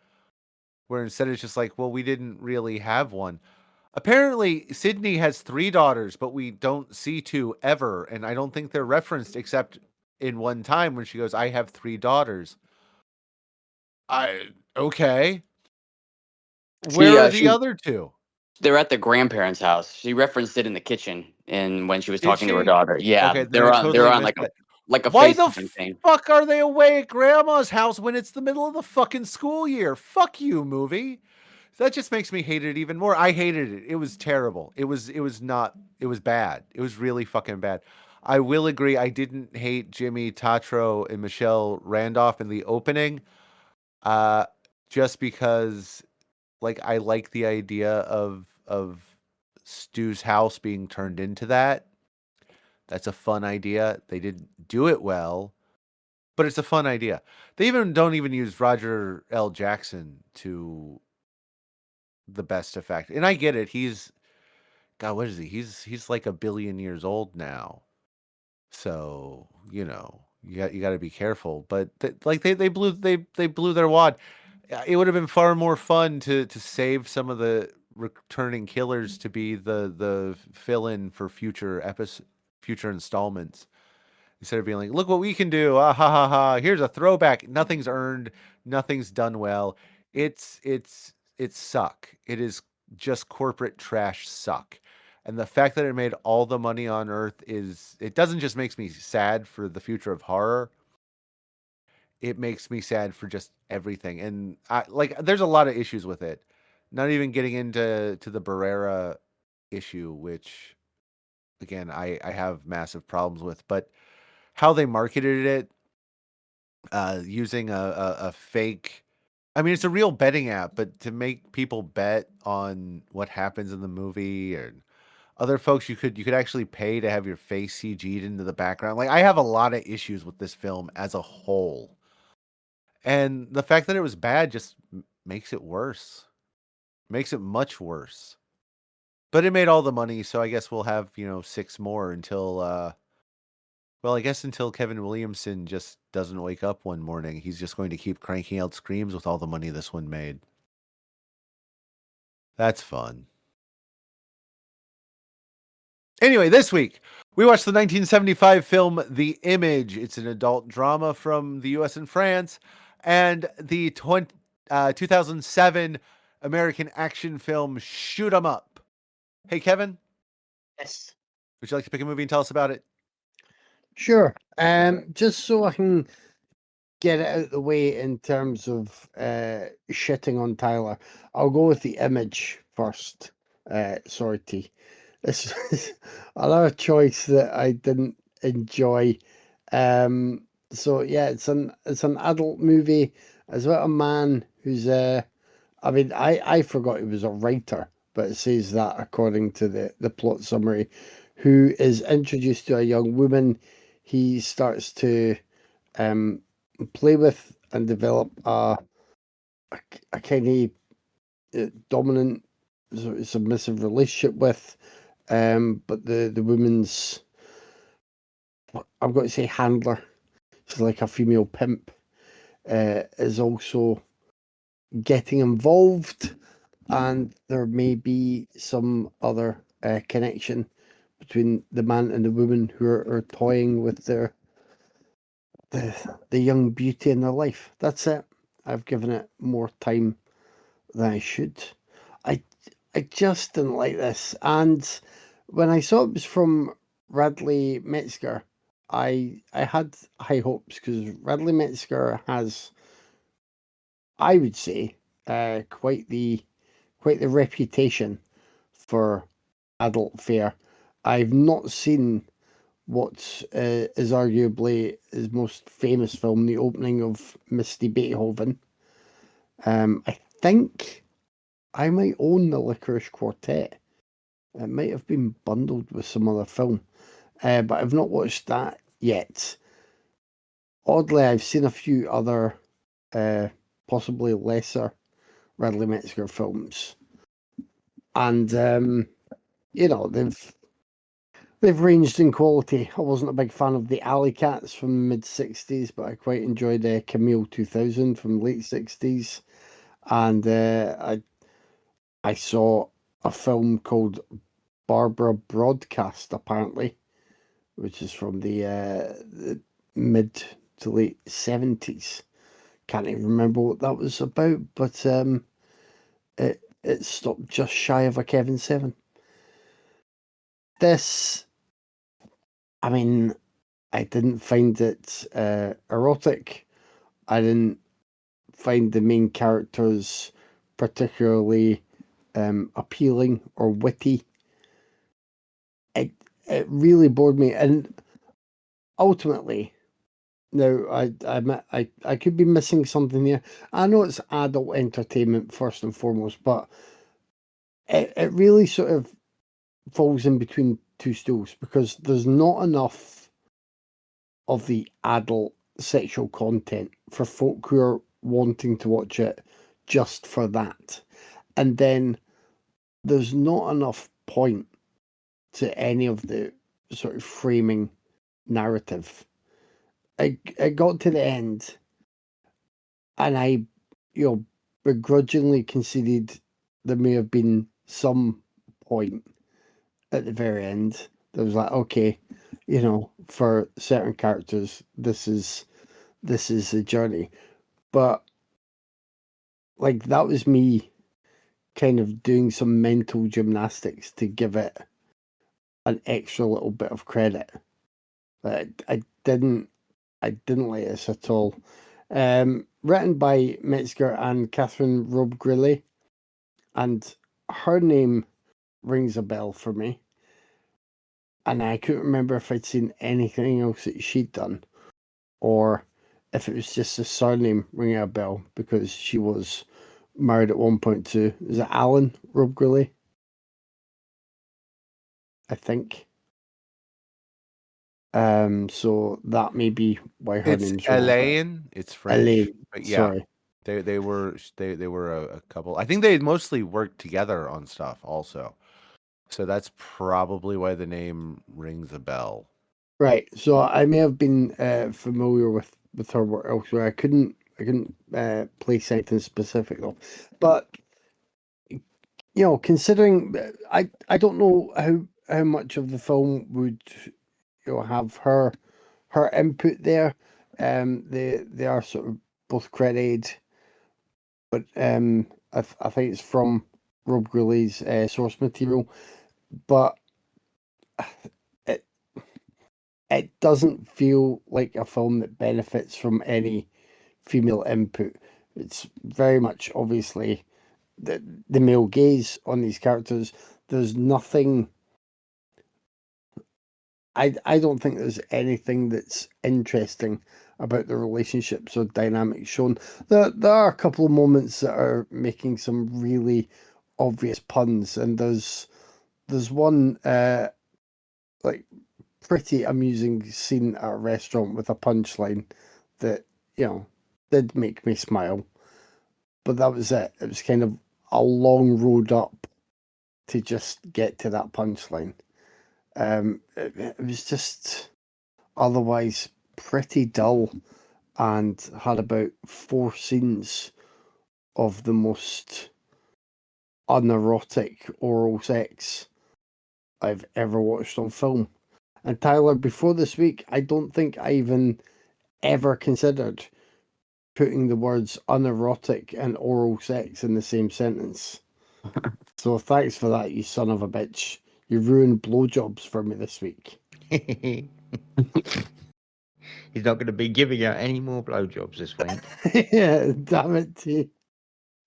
Where instead it's just like, well, we didn't really have one. Apparently, Sydney has 3 daughters, but we don't see 2 ever. And I don't think they're referenced except in one time when she goes, I have 3 daughters. Okay. Where are the other 2? They're at the grandparents' house. She referenced it in the kitchen and when she was Did talking to her she? daughter. Yeah, Okay, then they're I on they're totally on missed like a that. Why the FaceTime thing. fuck are they away at grandma's house when it's the middle of the fucking school year? Fuck you, movie. That just makes me hate it even more. I hated it. It was terrible. It was bad. It was really fucking bad. I will agree, I didn't hate Jimmy Tatro and Michelle Randolph in the opening. Just because, like, I like the idea of Stu's house being turned into that. That's a fun idea. They didn't do it well, but it's a fun idea. They don't even use Roger L. Jackson to the best effect. And I get it. God, what is he? He's like 1 billion years old now. So, you got to be careful. But they blew their wad. It would have been far more fun to save some of the returning killers to be the fill-in for future installments, instead of being like, look what we can do. Ah, ha ha ha. Here's a throwback. Nothing's earned. Nothing's done well. It's suck. It is just corporate trash suck. And the fact that it made all the money on earth it doesn't just makes me sad for the future of horror. It makes me sad for just everything. And there's a lot of issues with it. Not even getting into the Barrera issue, which again, I have massive problems with, but how they marketed it, using a fake, I mean, it's a real betting app, but to make people bet on what happens in the movie, and other folks you could actually pay to have your face CG'd into the background. Like, I have a lot of issues with this film as a whole. And the fact that it was bad just makes it worse. Makes it much worse. But it made all the money, so I guess we'll have, 6 more until well, I guess until Kevin Williamson just doesn't wake up one morning. He's just going to keep cranking out screams with all the money this one made. That's fun. Anyway, this week, we watched the 1975 film The Image. It's an adult drama from the US and France, and the 2007 American action film Shoot 'em Up. Hey, Kevin, Yes. would you like to pick a movie and tell us about it? Sure. Just so I can get it out of the way in terms of shitting on Tyler, I'll go with The Image first. Sorry, T. This is another choice that I didn't enjoy. So yeah, it's an adult movie. It's about a man who's I mean, I forgot he was a writer, but it says that according to the plot summary, who is introduced to a young woman. He starts to play with and develop a kind of dominant, submissive relationship with, but the woman's, I'm going to say handler, she's like a female pimp, is also getting involved, and there may be some other connection between the man and the woman who are toying with the young beauty in their life. That's it. I've given it more time than I should. I I just didn't like this, and when I saw it was from Radley Metzger, I had high hopes because Radley Metzger has, I would say, quite the reputation for adult fare. I've not seen what is arguably his most famous film, the opening of Misty Beethoven. I think I might own the Licorice Quartet. It might have been bundled with some other film, but I've not watched that yet. Oddly, I've seen a few other, possibly lesser Radley Metzger films, and they've ranged in quality. I wasn't a big fan of the Alley Cats from the mid-60s, but I quite enjoyed Camille 2000 from the late 60s, and I saw a film called Barbara Broadcast, apparently, which is from the mid to late 70s. Can't even remember what that was about, but it stopped just shy of a Kevin 7. This, I mean, I didn't find it erotic. I didn't find the main characters particularly appealing or witty. It really bored me, and ultimately, now I could be missing something here. I know it's adult entertainment first and foremost, but it really sort of falls in between two stools because there's not enough of the adult sexual content for folk who are wanting to watch it just for that. And then there's not enough point to any of the sort of framing narrative. I got to the end and I, begrudgingly conceded there may have been some point at the very end that was like, okay, for certain characters, this is a journey. But like that was me kind of doing some mental gymnastics to give it an extra little bit of credit. But I didn't like this at all. Written by Metzger and Catherine Robbe-Grillet, and her name rings a bell for me. And I couldn't remember if I'd seen anything else that she'd done, or if it was just a surname ringing a bell because she was married at one point to, is it Alan Robbe-Grillet? I think. So that may be why her It's name's Elaine. It's French. Elaine. But yeah. Sorry. They were a couple. I think they mostly worked together on stuff also. So that's probably why the name rings a bell. Right. So I may have been familiar with her work elsewhere. I couldn't place anything specific though. But considering I don't know how much of the film would have her input there. They are sort of both credited, but I think it's from Robbe-Grillet's source material, but it it doesn't feel like a film that benefits from any female input. It's very much obviously the male gaze on these characters. There's nothing. I don't think there's anything that's interesting about the relationships or dynamics shown. There are a couple of moments that are making some really obvious puns, and there's one like pretty amusing scene at a restaurant with a punchline that did make me smile. But that was it. It was kind of a long road up to just get to that punchline. It was just otherwise pretty dull and had about 4 scenes of the most unerotic oral sex I've ever watched on film. And Tyler, before this week, I don't think I even ever considered putting the words unerotic and oral sex in the same sentence. So thanks for that, you son of a bitch. You ruined blowjobs for me this week. He's not going to be giving out any more blowjobs this week. Yeah, damn it, T.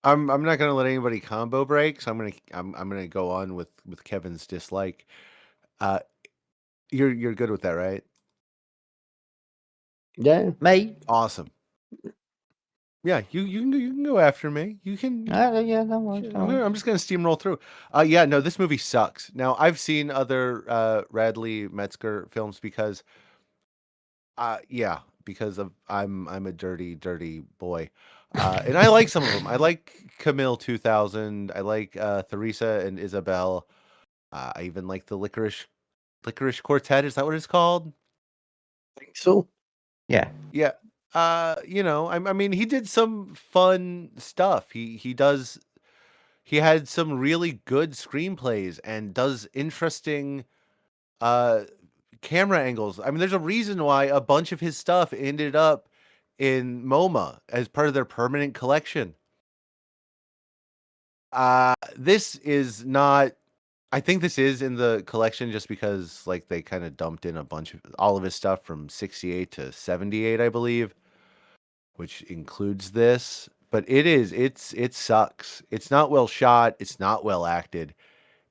I'm not gonna let anybody combo break, so I'm gonna go on with Kevin's dislike. Uh, you're good with that, right? Yeah. Me? Awesome. Yeah, you can go after me. You can. Yeah, no worries. Yeah, No worries. I'm just gonna steamroll through. Yeah, no, this movie sucks. Now I've seen other Radley Metzger films because, yeah, because of I'm a dirty boy, and I like some of them. I like Camille 2000. I like Theresa and Isabel. I even like the Licorice Quartet. Is that what it's called? Think so. Yeah. Yeah. I mean, he did some fun stuff. He had some really good screenplays and does interesting uh camera angles. I mean, there's a reason why a bunch of his stuff ended up in MoMA as part of their permanent collection. This is not. I think this is in the collection just because like they kind of dumped in a bunch of all of his stuff from 68 to 78, I believe, which includes this. But it sucks. It's not well shot, it's not well acted.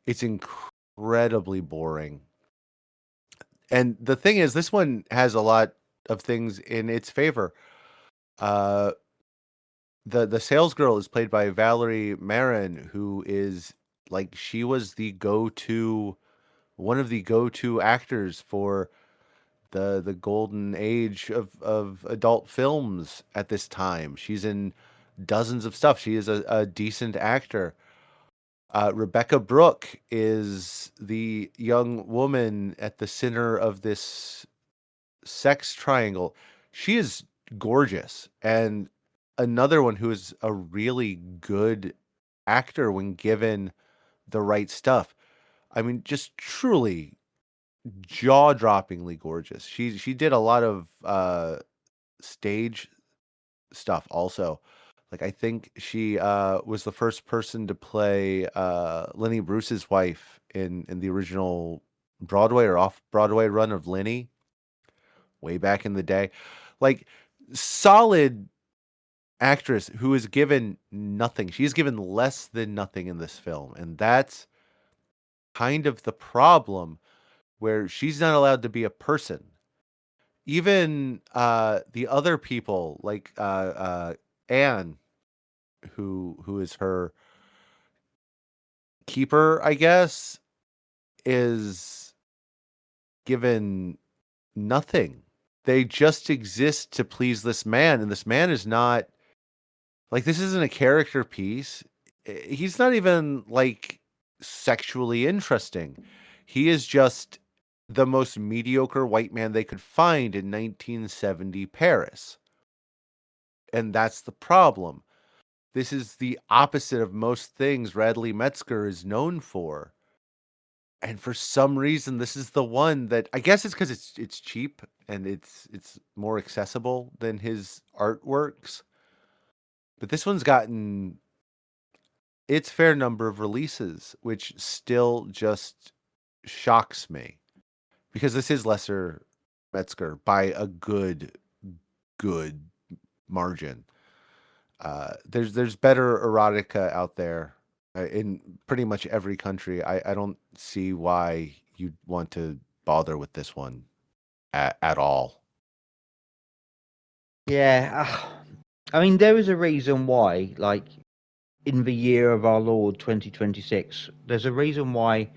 It's incredibly boring. And the thing is, this one has a lot of things in its favor. Uh, the sales girl is played by Valerie Marin, who is like she was the go-to one of the go-to actors for the golden age of adult films at this time. She's in dozens of stuff. She is a decent actor. Rebecca Brooke is the young woman at the center of this sex triangle. She is gorgeous and another one who is a really good actor when given the right stuff. I mean, just truly jaw-droppingly gorgeous. She did a lot of stage stuff also. Like I think she was the first person to play Lenny Bruce's wife in the original Broadway or off Broadway run of Lenny way back in the day. Like solid actress who is given nothing. She's given less than nothing in this film, and that's kind of the problem where she's not allowed to be a person. Even the other people like Anne, who is her keeper, I guess, is given nothing. They just exist to please this man, and this man is not Like, this isn't a character piece. He's not even, like, sexually interesting. He is just the most mediocre white man they could find in 1970 Paris. And that's the problem. This is the opposite of most things Radley Metzger is known for. And for some reason, this is the one that, I guess it's because it's cheap and it's more accessible than his artworks. But this one's gotten its fair number of releases, which still just shocks me. Because this is lesser Metzger by a good margin. There's better erotica out there in pretty much every country. I don't see why you'd want to bother with this one at all. Yeah, I mean, there is a reason why, like, in the year of our Lord 2026, there's a reason why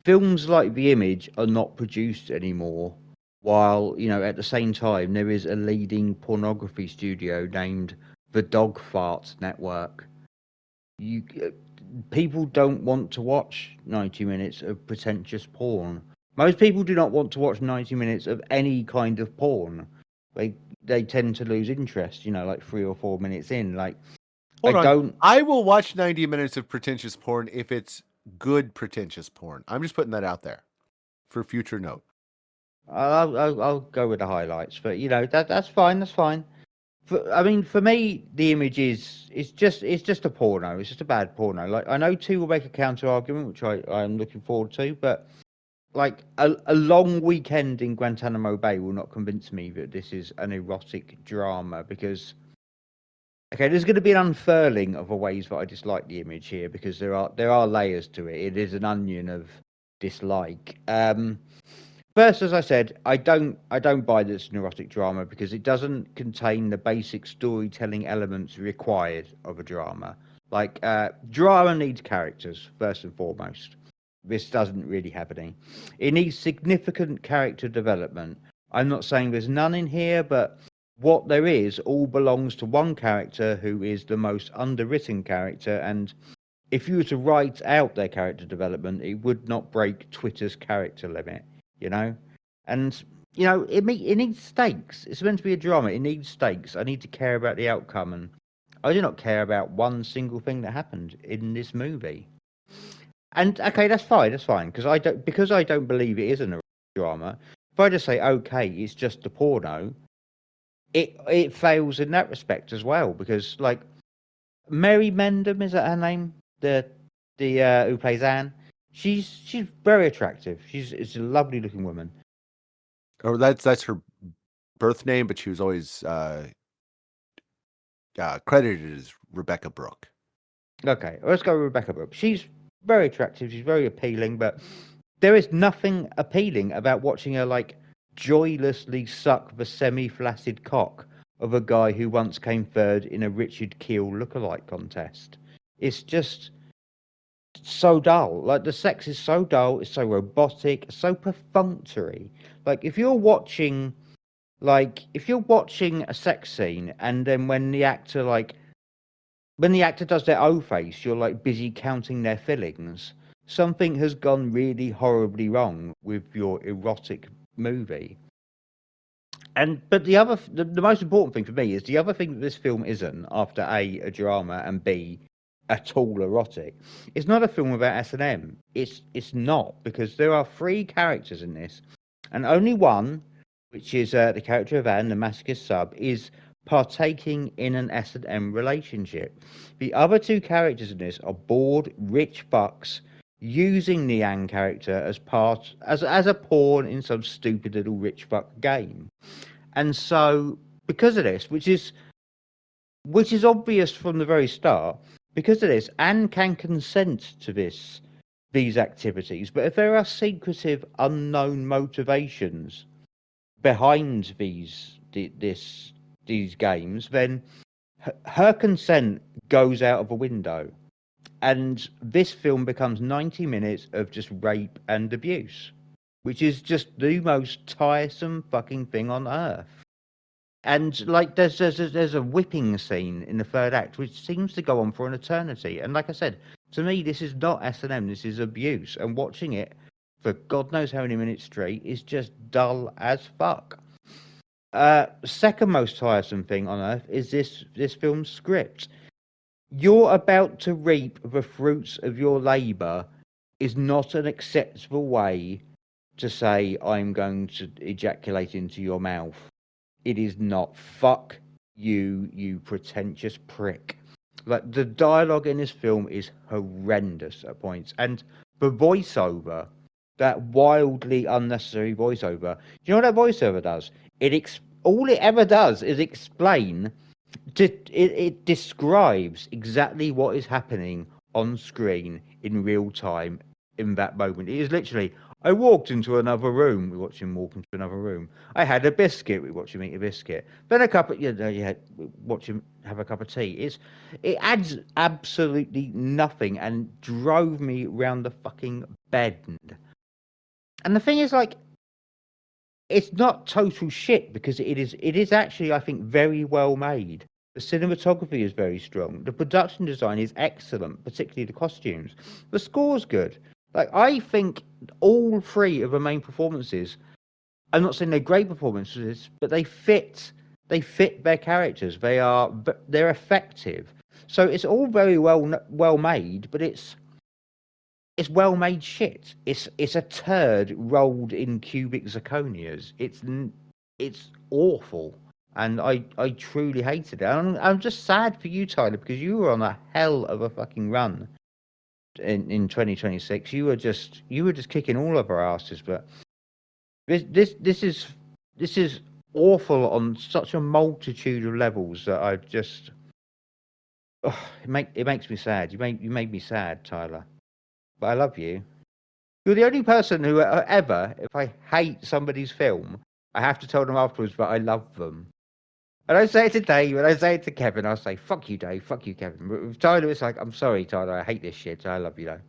films like The Image are not produced anymore, while, you know, at the same time, there is a leading pornography studio named the Dog Fart Network. People don't want to watch 90 minutes of pretentious porn. Most people do not want to watch 90 minutes of any kind of porn. They tend to lose interest, you know, like 3 or 4 minutes in. Like, Hold on. don't. I will watch 90 minutes of pretentious porn if it's good pretentious porn. I'm just putting that out there for future note. I'll go with the highlights, but you know that's fine. That's fine. I mean, for me, The Image is just a porno. It's just a bad porno. Like, I know two will make a counter argument, which I'm looking forward to, but like a long weekend in Guantanamo Bay will not convince me that this is an erotic drama, because okay, there's going to be an unfurling of the ways that I dislike The Image here, because there are layers to it. It is an onion of dislike. First, as I said, I don't buy that it's an erotic drama because it doesn't contain the basic storytelling elements required of a drama. Like, drama needs characters, first and foremost. This doesn't really have any. It needs significant character development. I'm not saying there's none in here, but what there is all belongs to one character who is the most underwritten character, and if you were to write out their character development, it would not break Twitter's character limit, you know? And, you know, it needs stakes. It's meant to be a drama. It needs stakes. I need to care about the outcome, and I do not care about one single thing that happened in this movie. And, okay, that's fine, because I don't believe it is a drama. If I just say, okay, it's just a porno, it fails in that respect as well, because, like, Mary Mendham, is that her name? The who plays Anne. She's very attractive. It's a lovely looking woman. Or that's her birth name, but she was always credited as Rebecca Brooke. Okay, let's go with Rebecca Brooke. She's very attractive. She's very appealing, but there is nothing appealing about watching her, like, joylessly suck the semi-flaccid cock of a guy who once came third in a Richard Keel lookalike contest. It's just so dull. Like, the sex is so dull, it's so robotic, so perfunctory. Like, if you're watching a sex scene and then when the actor does their O face, you're like busy counting their fillings, something has gone really horribly wrong with your erotic movie. But the most important thing for me is the other thing that this film isn't, after A, drama, and B, at all erotic. It's not a film about S&M. It's not, because there are 3 characters in this, and only one, which is the character of Anne, the masochist sub, is partaking in an S&M relationship. The other 2 characters in this are bored, rich fucks using the Anne character as a pawn in some stupid little rich fuck game. And so, because of this, which is obvious from the very start, because of this, Anne can consent to these activities. But if there are secretive, unknown motivations behind these games, then her consent goes out of a window, and this film becomes 90 minutes of just rape and abuse, which is just the most tiresome fucking thing on earth. And like there's a whipping scene in the third act which seems to go on for an eternity. And like I said, to me this is not S&M, this is abuse. And watching it for God knows how many minutes straight is just dull as fuck. Second most tiresome thing on earth is this film's script. You're about to reap the fruits of your labour is not an acceptable way to say I'm going to ejaculate into your mouth. It is not. Fuck you, you pretentious prick. Like, the dialogue in this film is horrendous at points. And the voiceover, that wildly unnecessary voiceover, do you know what that voiceover does? All it ever does is explain, it describes exactly what is happening on screen in real time in that moment. It is literally, I walked into another room. We watched him walk into another room. I had a biscuit. We watched him eat a biscuit. Then a cup of, watch him have a cup of tea. It adds absolutely nothing and drove me round the fucking bend. And the thing is, like, it's not total shit because it is actually, I think, very well made. The cinematography is very strong. The production design is excellent, particularly the costumes. The score's good. Like, I think all three of the main performances, I'm not saying they're great performances, but they fit their characters. They're effective. So it's all very well made, but it's well made shit. It's a turd rolled in cubic zirconias. It's awful, and I truly hated it. I'm just sad for you, Tyler, because you were on a hell of a fucking run in 2026. You were just kicking all of our asses, but this is awful on such a multitude of levels that I just it makes me sad. You made me sad, Tyler. But I love you. You're the only person who ever, if I hate somebody's film, I have to tell them afterwards that I love them. And I say it to Dave, and I say it to Kevin, I'll say, fuck you, Dave, fuck you, Kevin. But with Tyler, it's like, I'm sorry, Tyler, I hate this shit, I love you, though.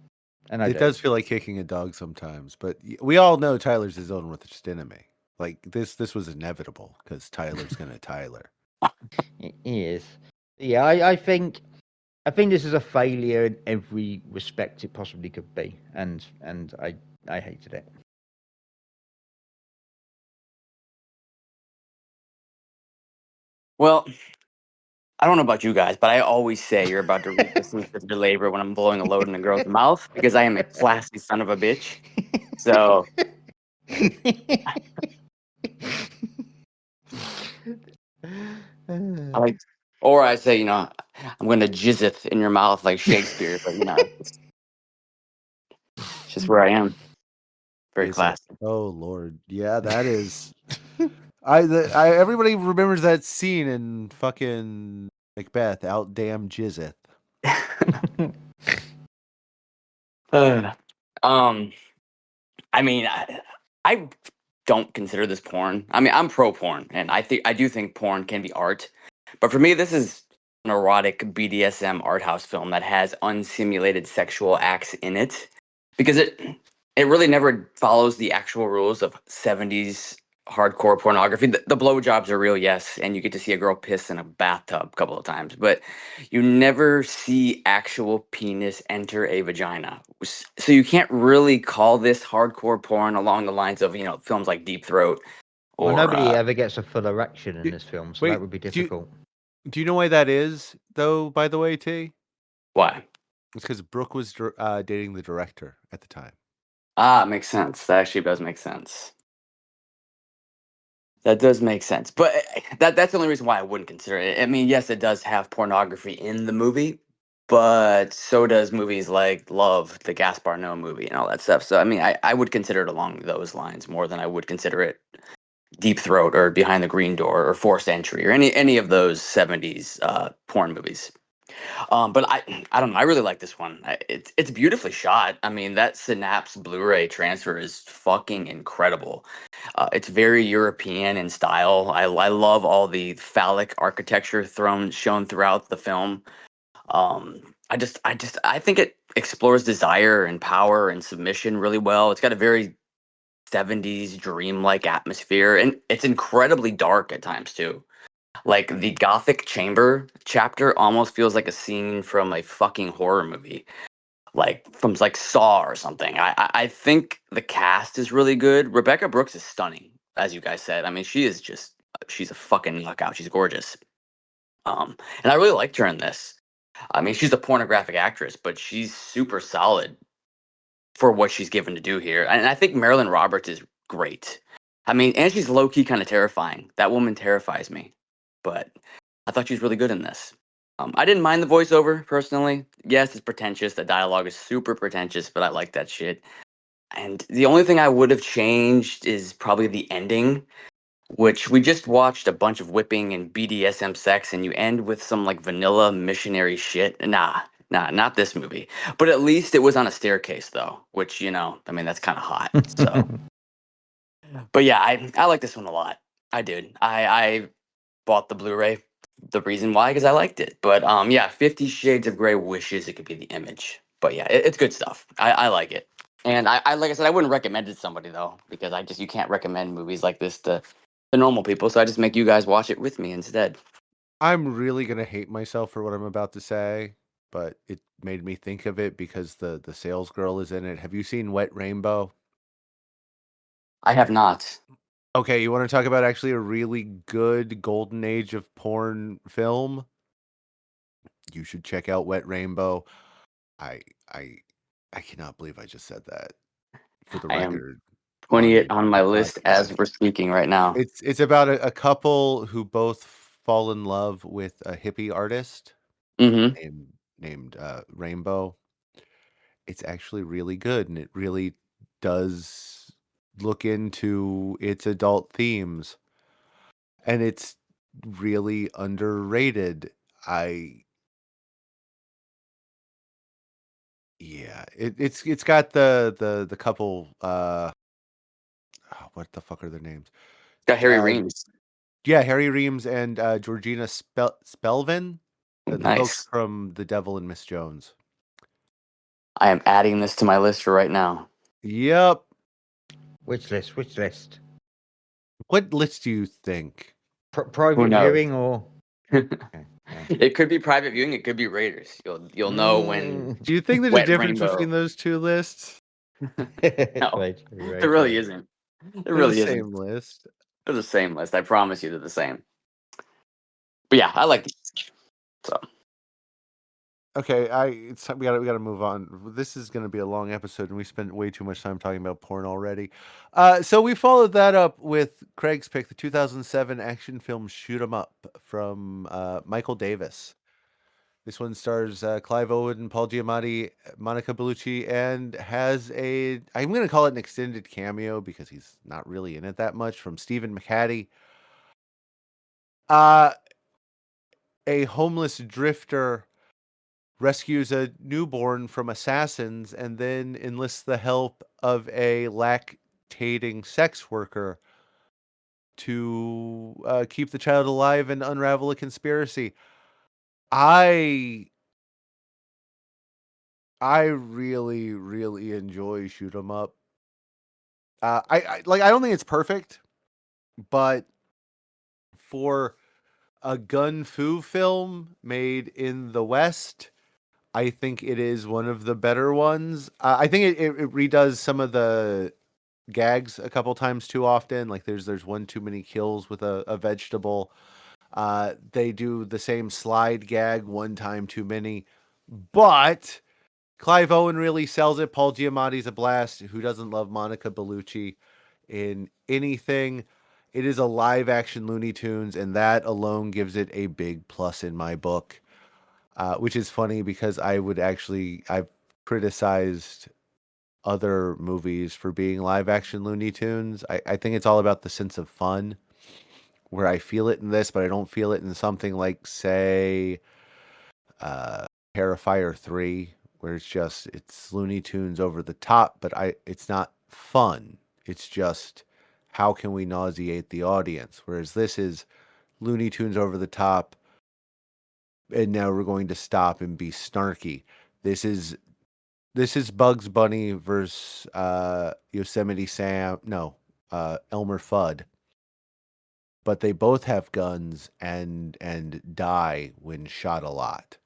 And it does feel like kicking a dog sometimes, but we all know Tyler's his own worst enemy. Like, this was inevitable, because Tyler's going to Tyler. He is. Yeah, I think this is a failure in every respect it possibly could be, and I hated it. Well, I don't know about you guys, but I always say you're about to reap the fruits of your labor when I'm blowing a load in a girl's mouth because I am a classy son of a bitch. So, or I say, I'm going to jizzeth in your mouth like Shakespeare, but it's just where I am. Very classy. Oh Lord, yeah, that is. Everybody remembers that scene in fucking Macbeth. Out damn jizzeth. I mean, I don't consider this porn. I mean, I'm pro porn, and I do think porn can be art. But for me, this is an erotic BDSM art house film that has unsimulated sexual acts in it, because it really never follows the actual rules of 70s hardcore pornography. The blowjobs are real, yes, and you get to see a girl piss in a bathtub a couple of times, but you never see actual penis enter a vagina. So you can't really call this hardcore porn along the lines of, films like Deep Throat. Or, well, nobody ever gets a full erection in this film, so that would be difficult. Do you know why that is, though, by the way, T? Why? It's because Brooke was dating the director at the time. Ah, makes sense. That actually does make sense. That does make sense. But that's the only reason why I wouldn't consider it. I mean, yes, it does have pornography in the movie, but so does movies like Love, the Gaspar Noé movie, and all that stuff. So, I mean, I would consider it along those lines more than I would consider it Deep Throat or Behind the Green Door or Forced Entry or any of those 70s porn movies. But I don't know. I really like this one. It's beautifully shot. I mean, that Synapse Blu-ray transfer is fucking incredible. It's very European in style. I love all the phallic architecture shown throughout the film. I think it explores desire and power and submission really well. It's got a very 70s dreamlike atmosphere, and it's incredibly dark at times too. Like the Gothic Chamber chapter almost feels like a scene from a fucking horror movie, like from like Saw or something. I think the cast is really good. Rebecca Brooks is stunning, as you guys said. I mean, she's a fucking knockout. She's gorgeous. And I really liked her in this. I mean, she's a pornographic actress, but she's super solid for what she's given to do here. And I think Marilyn Roberts is great. I mean, and she's low key kind of terrifying. That woman terrifies me, but I thought she was really good in this. I didn't mind the voiceover personally. Yes, it's pretentious. The dialogue is super pretentious, but I like that shit. And the only thing I would have changed is probably the ending, which we just watched a bunch of whipping and BDSM sex, and you end with some like vanilla missionary shit. Nah, not this movie. But at least it was on a staircase, though, which, I mean, that's kind of hot. So, but yeah, I like this one a lot. I did. I bought the Blu-ray. The reason why, because I liked it. But yeah, 50 Shades of Grey wishes it could be the image. But yeah, it's good stuff. I like it. And I like I said, I wouldn't recommend it to somebody though, because you can't recommend movies like this to the normal people. So I just make you guys watch it with me instead. I'm really gonna hate myself for what I'm about to say, but it made me think of it because the sales girl is in it. Have you seen Wet Rainbow? I have not. Okay, you want to talk about actually a really good golden age of porn film? You should check out Wet Rainbow. I I I cannot believe I just said that. For the I am record, putting it on on my the list as podcast. we're speaking right now. It's about a couple who both fall in love with a hippie artist Mm-hmm. named Rainbow. It's actually really good, and it really does look into its adult themes, and it's really underrated. I Yeah, it's got the couple what the fuck are their names? Got Harry Uh Reams. yeah, Harry Reams and Georgina Spelvin, the folks Nice. from The Devil and Miss Jones. I am adding this to my list for right now. Yep. Which list? Which list? What list do you think? Who Private knows? viewing or? Okay, yeah. It could be private viewing. It could be Raiders. You'll know when Do you think there's a Wet difference between Rainbow. those two lists? No, Very true, very there really true. isn't. There They're the really isn't. same list. They're the same list. I promise you, they're the same. But yeah, I like these. So Okay, we gotta move on. This is gonna be a long episode, and we spent way too much time talking about porn already. So we followed that up with Craig's pick, the 2007 action film "Shoot 'Em Up" from Michael Davis. This one stars Clive Owen, Paul Giamatti, Monica Bellucci, and has I'm gonna call it an extended cameo because he's not really in it that much, from Stephen McHattie. Uh, a homeless drifter rescues a newborn from assassins and then enlists the help of a lactating sex worker to keep the child alive and unravel a conspiracy. I really really enjoy Shoot 'Em Up. I don't think it's perfect, but for a gun fu film made in the West, I think it is one of the better ones. I think it redoes some of the gags a couple times too often. Like there's one too many kills with a vegetable. They do the same slide gag one time too many. But Clive Owen really sells it. Paul Giamatti's a blast. Who doesn't love Monica Bellucci in anything? It is a live action Looney Tunes, and that alone gives it a big plus in my book. Which is funny because I've criticized other movies for being live action Looney Tunes. I think it's all about the sense of fun, where I feel it in this, but I don't feel it in something like, say, Terrifier 3, where it's Looney Tunes over the top, but it's not fun. It's just, how can we nauseate the audience? Whereas this is Looney Tunes over the top, and now we're going to stop and be snarky. This is Bugs Bunny versus Yosemite Sam. No, Elmer Fudd. but they both have guns and die when shot a lot.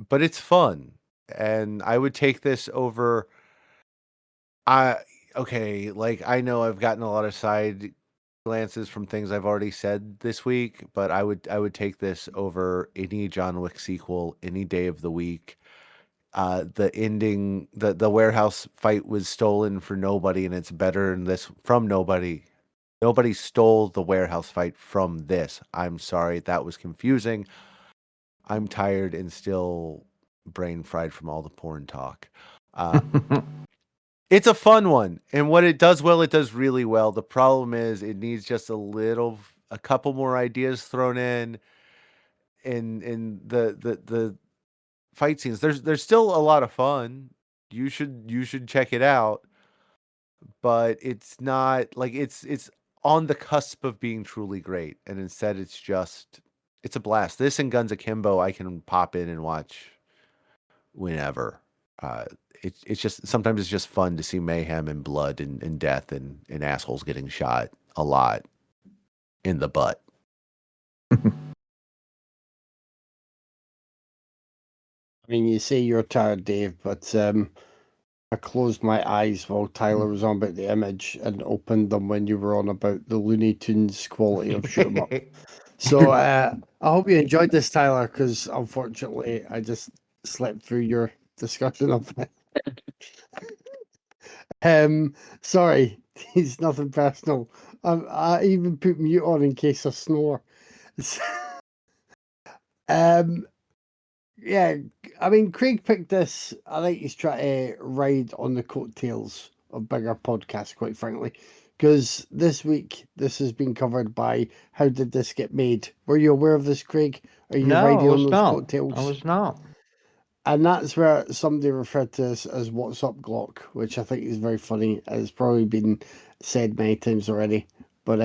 But it's fun, and I would take this over. Okay, like I know I've gotten a lot of side glances from things I've already said this week, but I would take this over any John Wick sequel any day of the week. The ending, the warehouse fight was stolen for nobody, and it's better than this from nobody. Nobody stole the warehouse fight from this. I'm sorry, that was confusing. I'm tired and still brain fried from all the porn talk. It's a fun one, and what it does well, it does really well. The problem is it needs just a couple more ideas thrown in the fight scenes. There's still a lot of fun. You should check it out, but it's not like it's on the cusp of being truly great, and instead it's a blast. This and Guns Akimbo I can pop in and watch whenever. Uh, it's just sometimes it's just fun to see mayhem and blood and death and assholes getting shot a lot in the butt. I mean, you say you're tired, Dave, but I closed my eyes while Tyler was on about the image and opened them when you were on about the Looney Tunes quality of shoot 'em up. So I hope you enjoyed this, Tyler, because unfortunately I just slept through your discussion of it. Sorry, it's nothing personal. I even put mute on in case I snore. Yeah, I mean, Craig picked this. I think he's trying to ride on the coattails of bigger podcasts, quite frankly, because this week this has been covered by How Did This Get Made? Were you aware of this, Craig? Are you No, I riding on was those not. coattails? I was not. And that's where somebody referred to this as "What's Up, Glock," which I think is very funny. It's probably been said many times already, but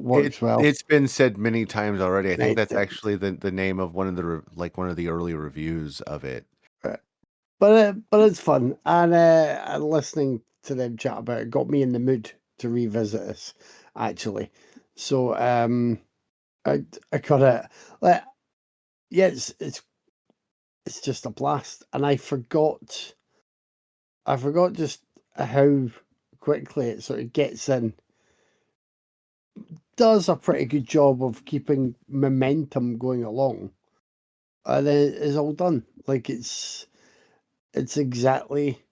works well. It's been said many times already. I think Many that's times. actually the name of one of the early reviews of it. But it's fun, and listening to them chat about it got me in the mood to revisit this, actually. So I got it. Like, yeah, it's just a blast, and I forgot just how quickly it sort of gets in. Does a pretty good job of keeping momentum going along, and then it's all done. Like it's exactly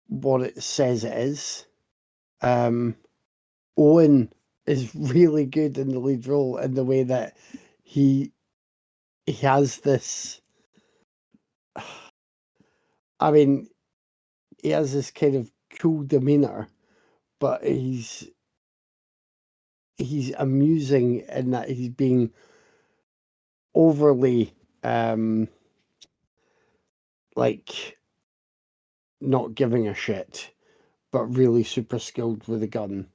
what it says it is. Owen is really good in the lead role in the way that he has this. I mean, he has this kind of cool demeanor, but he's amusing in that he's being overly like not giving a shit, but really super skilled with a gun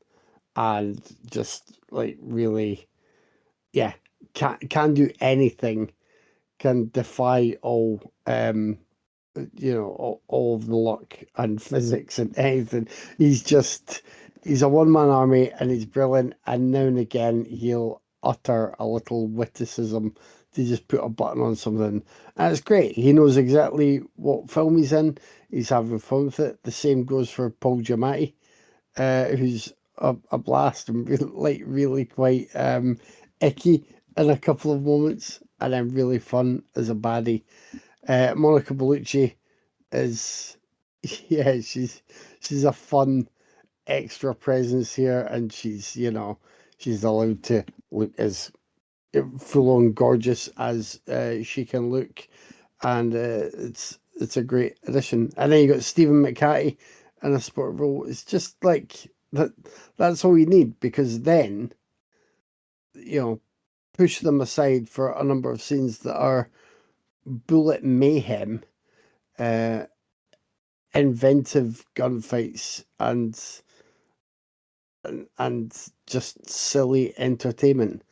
and just like really, yeah, can do anything, can defy all all of the luck and physics and anything. He's a one-man army and he's brilliant, and now and again he'll utter a little witticism to just put a button on something, and it's great. He knows exactly what film he's in. He's having fun with it. The same goes for Paul Giamatti, who's a blast and really quite icky in a couple of moments, and then really fun as a baddie. Monica Bellucci is, yeah, she's a fun extra presence here, and she's she's allowed to look as full on gorgeous as she can look, and it's a great addition. And then you got Stephen McHattie in a support role. It's just like that. That's all you need, because then push them aside for a number of scenes that are bullet mayhem, inventive gunfights, and just silly entertainment.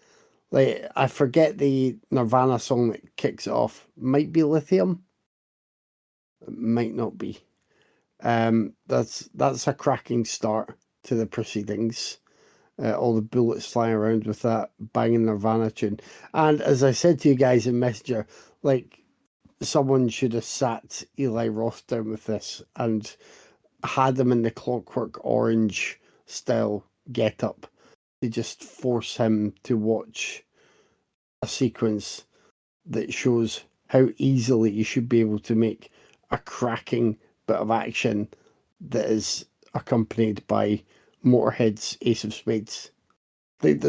Like, I forget the Nirvana song that kicks it off. Might be Lithium. It might not be. That's a cracking start to the proceedings. all the bullets flying around with that banging Nirvana tune. And as I said to you guys in Messenger, like, someone should have sat Eli Roth down with this and had him in the Clockwork Orange style getup to just force him to watch a sequence that shows how easily you should be able to make a cracking bit of action that is accompanied by Motorhead's Ace of Spades. Like,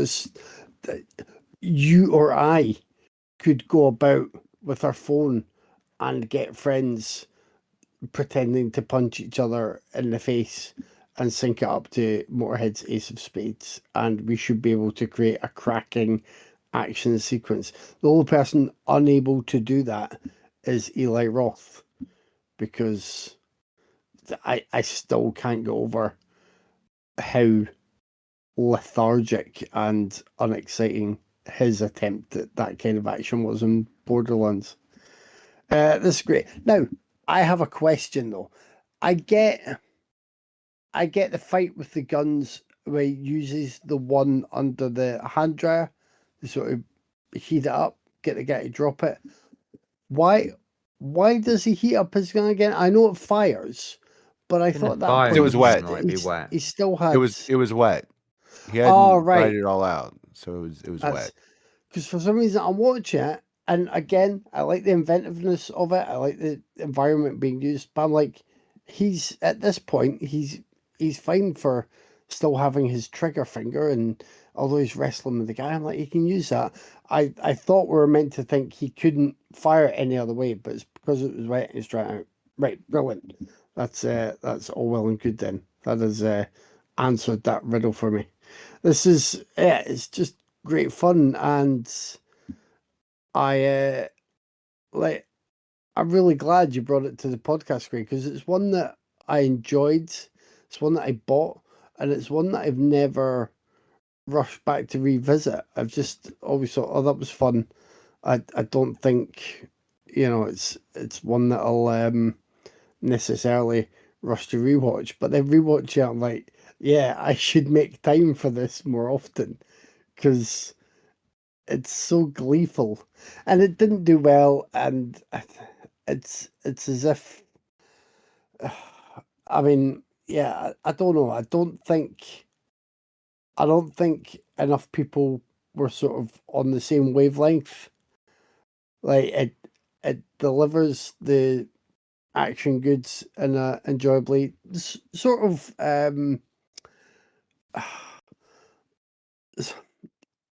you or I could go about with our phone and get friends pretending to punch each other in the face and sync it up to Motorhead's Ace of Spades, and we should be able to create a cracking action sequence. The only person unable to do that is Eli Roth, because I still can't get over how lethargic and unexciting his attempt at that kind of action was in Borderlands. This is great. Now, I have a question though. I get the fight with the guns where he uses the one under the hand dryer to sort of heat it up, get the guy to drop it. Why does he heat up his gun again? I know it fires, but I thought at that fire point It was wet. might be wet. he still had. It was wet. He hadn't Oh, right. dried it all out, so it was wet. Because for some reason I'm watching it, and again, I like the inventiveness of it. I like the environment being used, but I'm like, he's at this point, he's fine for still having his trigger finger, and although he's wrestling with the guy, I'm like, he can use that. I thought we were meant to think he couldn't fire it any other way, but it's because it was wet and he's drying out. Right, brilliant. That's all well and good then. That has answered that riddle for me. This is it's just great fun, and I'm really glad you brought it to the podcast, Greg, because it's one that I enjoyed, it's one that I bought, and it's one that I've never rushed back to revisit. I've just always thought, oh, that was fun. I don't think, it's one that I'll necessarily rush to rewatch, but then rewatch it, I'm like, yeah, I should make time for this more often, because it's so gleeful, and it didn't do well, and it's as if, I mean, yeah, I don't know. I don't think enough people were sort of on the same wavelength. Like, it delivers the action goods in a enjoyably sort of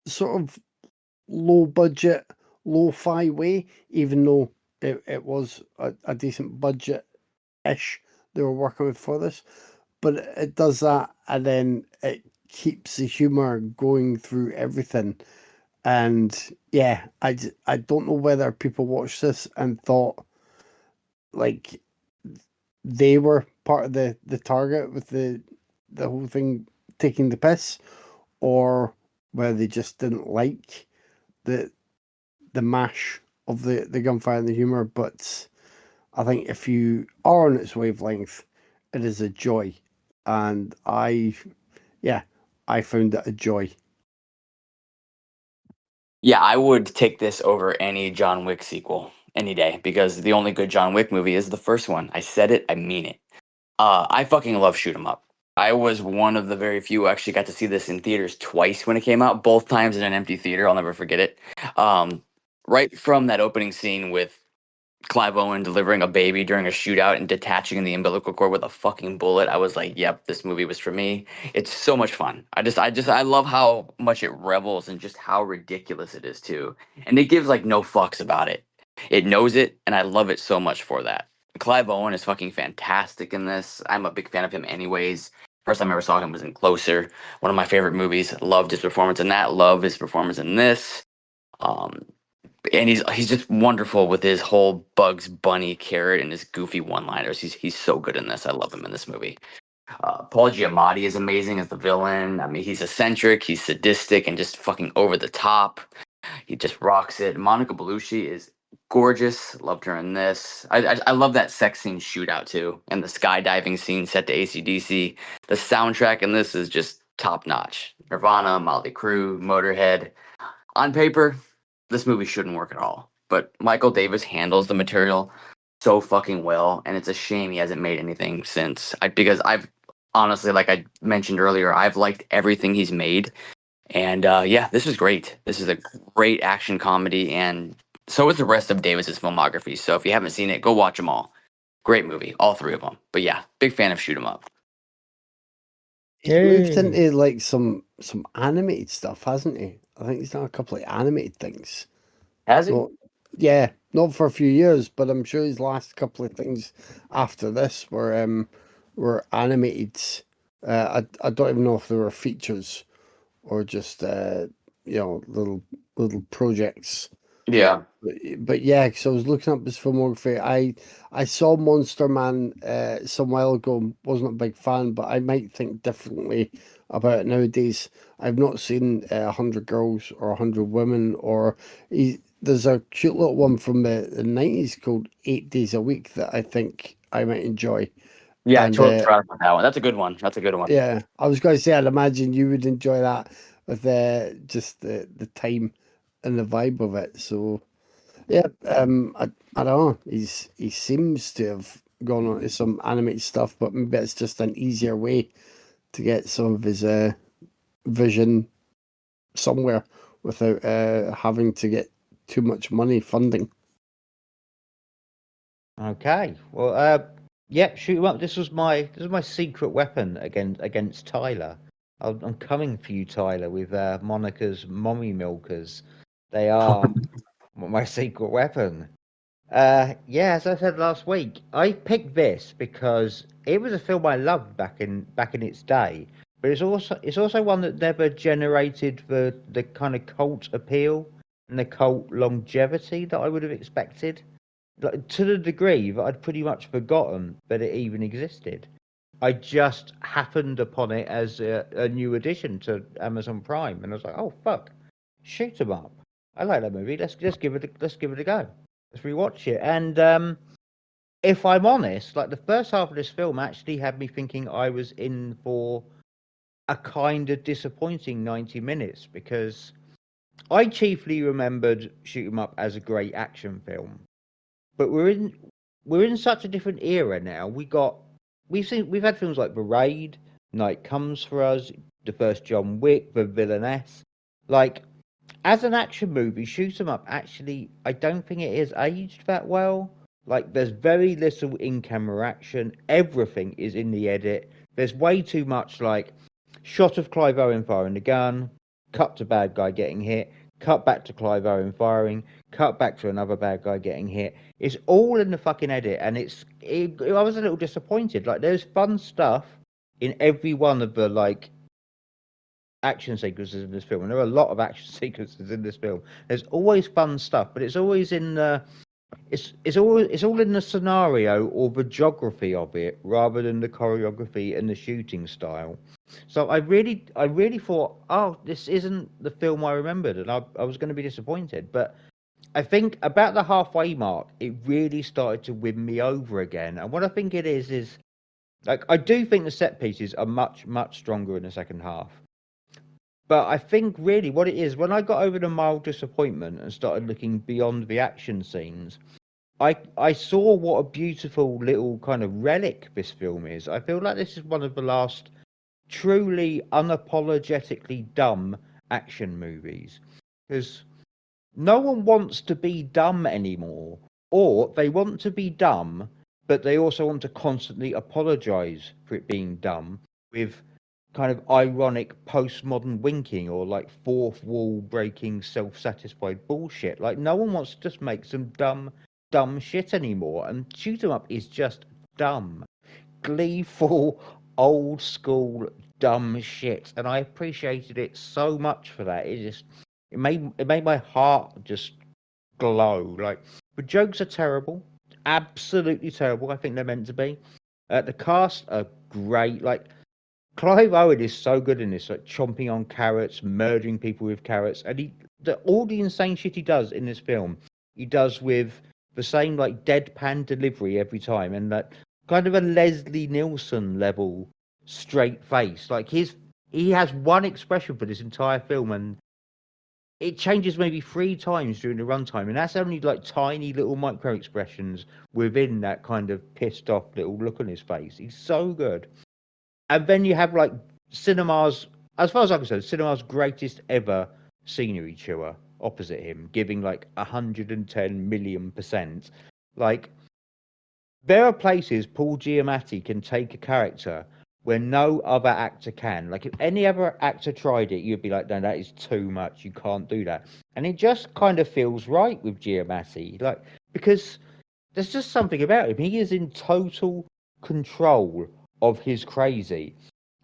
sort of low budget, lo-fi way, even though it was a decent budget ish they were working with for this. But it does that, and then it keeps the humor going through everything. And yeah, I don't know whether people watched this and thought like they were part of the target with the whole thing taking the piss, or whether they just didn't like the mash of the gunfire and the humor. But I think if you are on its wavelength, it is a joy, and I found it a joy. Yeah, I would take this over any John Wick sequel any day, because the only good John Wick movie is the first one. I said it, I mean it. I fucking love Shoot 'em Up. I was one of the very few who actually got to see this in theaters twice when it came out, both times in an empty theater. I'll never forget it. Right from that opening scene with Clive Owen delivering a baby during a shootout and detaching the umbilical cord with a fucking bullet, I was like, yep, this movie was for me. It's so much fun. I love how much it revels and just how ridiculous it is too. And it gives like no fucks about it. It knows it, and I love it so much for that. Clive Owen is fucking fantastic in this. I'm a big fan of him anyways. First time I ever saw him was in Closer, one of my favorite movies. Loved his performance in that, love his performance in this. And he's just wonderful with his whole Bugs Bunny carrot and his goofy one-liners. He's so good in this. I love him in this movie. Paul Giamatti is amazing as the villain. I mean, he's eccentric, he's sadistic, and just fucking over the top. He just rocks it. Monica Bellucci is gorgeous. Loved her in this. I love that sex scene shootout too, and the skydiving scene set to AC/DC. The soundtrack in this is just top notch. Nirvana, Motley Crue, Motorhead. On paper, this movie shouldn't work at all. But Michael Davis handles the material so fucking well, and it's a shame he hasn't made anything since. Because I've honestly, like I mentioned earlier, I've liked everything he's made, and yeah, this is great. This is a great action comedy, and so is the rest of Davis's filmography. So if you haven't seen it, go watch them all. Great movie, all three of them. But yeah, big fan of Shoot 'Em Up. He's moved Yay. into like some animated stuff, hasn't he? I think he's done a couple of animated things. Has he? Not, yeah, not for a few years, but I'm sure his last couple of things after this were animated. I don't even know if they were features or just little projects. Yeah. But yeah, because I was looking up his filmography. I saw Monster Man some while ago. Wasn't a big fan, but I might think differently about it nowadays. I've not seen 100 Girls or 100 Women, or there's a cute little one from the 90s called 8 Days a Week that I think I might enjoy. Yeah, I And totally forgot about that one. That's a good one. That's a good one. yeah, I was going to say I'd imagine you would enjoy that with just the time and the vibe of it. So yeah, I don't know. He seems to have gone on to some animated stuff, but maybe it's just an easier way to get some of his vision somewhere without having to get too much money funding. Okay. Well, yeah, shoot 'em up. This was my secret weapon against Tyler. I'm coming for you, Tyler, with Monica's mommy milkers. They are my secret weapon. Yeah, as I said last week, I picked this because it was a film I loved back in its day, but it's also one that never generated the kind of cult appeal and the cult longevity that I would have expected. Like, to the degree that I'd pretty much forgotten that it even existed. I just happened upon it as a new addition to Amazon Prime, and I was like, "Oh fuck, shoot 'em up! I like that movie. Let's give it a go. Let's rewatch it." And if I'm honest, like the first half of this film actually had me thinking I was in for a kind of disappointing 90 minutes because I chiefly remembered Shoot 'Em Up as a great action film, but we're in such a different era now. We've had films like The Raid, Night Comes for Us, the first John Wick, The Villainess. Like, as an action movie, Shoot 'Em Up actually, I don't think it is aged that well. Like, there's very little in-camera action. Everything is in the edit. There's way too much, like, shot of Clive Owen firing the gun, cut to bad guy getting hit, cut back to Clive Owen firing, cut back to another bad guy getting hit. It's all in the fucking edit, and I was a little disappointed. Like, there's fun stuff in every one of the, like, action sequences in this film, and there are a lot of action sequences in this film. There's always fun stuff, but it's always in it's all in the scenario or the geography of it rather than the choreography and the shooting style. So I really thought, oh, this isn't the film I remembered, and I was going to be disappointed. But I think about the halfway mark, it really started to win me over again. And what I think it is like, I do think the set pieces are much stronger in the second half. But I think really what it is, when I got over the mild disappointment and started looking beyond the action scenes, I saw what a beautiful little kind of relic this film is. I feel like this is one of the last truly unapologetically dumb action movies. Because no one wants to be dumb anymore. Or they want to be dumb, but they also want to constantly apologize for it being dumb with kind of ironic postmodern winking or like fourth wall breaking self-satisfied bullshit. Like, no one wants to just make some dumb shit anymore, and Shoot 'Em Up is just dumb, gleeful, old school dumb shit, and I appreciated it so much for that. It made my heart just glow. Like, the jokes are terrible, absolutely terrible. I think they're meant to be. The cast are great. Like, Clive Owen is so good in this, like chomping on carrots, murdering people with carrots, and all the insane shit he does in this film, he does with the same like deadpan delivery every time, and that kind of a Leslie Nielsen level straight face. Like, he has one expression for this entire film, and it changes maybe 3 times during the runtime, and that's only like tiny little micro expressions within that kind of pissed off little look on his face. He's so good. And then you have like cinema's, as far as I can say, cinema's greatest ever scenery chewer opposite him, giving like 110 million%. Like, there are places Paul Giamatti can take a character where no other actor can. Like, if any other actor tried it, you'd be like, no, that is too much. You can't do that. And it just kind of feels right with Giamatti. Like, because there's just something about him. He is in total control of his crazy.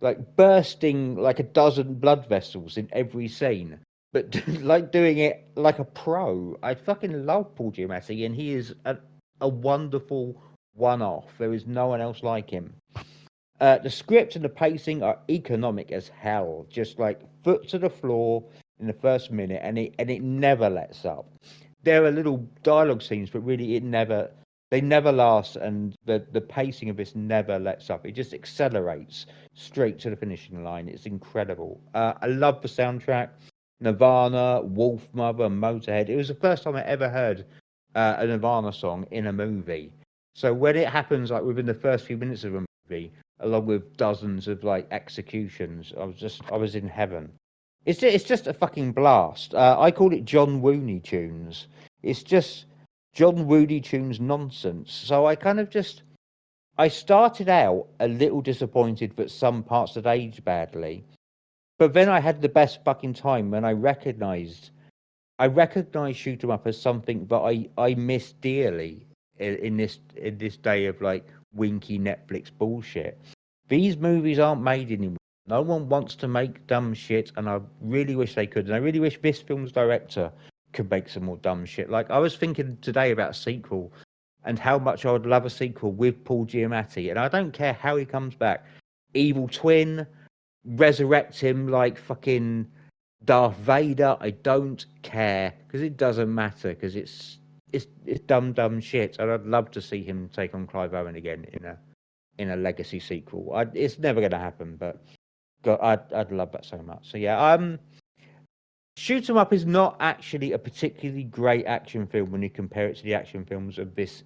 Like, bursting like a dozen blood vessels in every scene. But, like, doing it like a pro. I fucking love Paul Giamatti, and he is a wonderful one-off. There is no one else like him. The script and the pacing are economic as hell, just like foot to the floor in the first minute, and it never lets up. There are little dialogue scenes, but really they never last, and the pacing of this never lets up. It just accelerates straight to the finishing line. It's incredible. I love the soundtrack. Nirvana, Wolfmother, Motorhead. It was the first time I ever heard a Nirvana song in a movie. So when it happens, like within the first few minutes of a movie, along with dozens of like executions, I was in heaven. It's just a fucking blast. I call it John Wooney tunes. It's just John Wooney tunes nonsense. So I started out a little disappointed that some parts had aged badly, but then I had the best fucking time when I recognised Shoot 'em Up as something that I miss dearly in this day of like winky Netflix bullshit. These movies aren't made anymore. No one wants to make dumb shit, and I really wish they could. And I really wish this film's director could make some more dumb shit. Like, I was thinking today about a sequel and how much I would love a sequel with Paul Giamatti. And I don't care how he comes back. Evil twin, resurrect him like fucking Darth Vader. I don't care, because it doesn't matter, because it's dumb shit. And I'd love to see him take on Clive Owen again in a legacy sequel. It's never going to happen, but God, I'd love that so much. So yeah, Shoot 'em Up is not actually a particularly great action film when you compare it to the action films of this,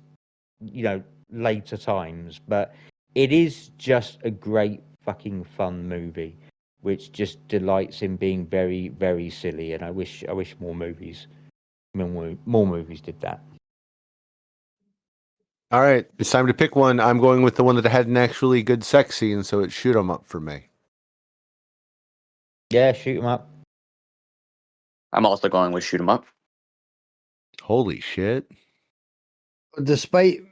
later times, but it is just a great fucking fun movie, which just delights in being very, very silly. And I wish more movies did that. All right, it's time to pick one. I'm going with the one that had an actually good sex scene, so it's Shoot 'em Up for me. Yeah, Shoot 'em Up. I'm also going with Shoot 'em Up. Holy shit. Despite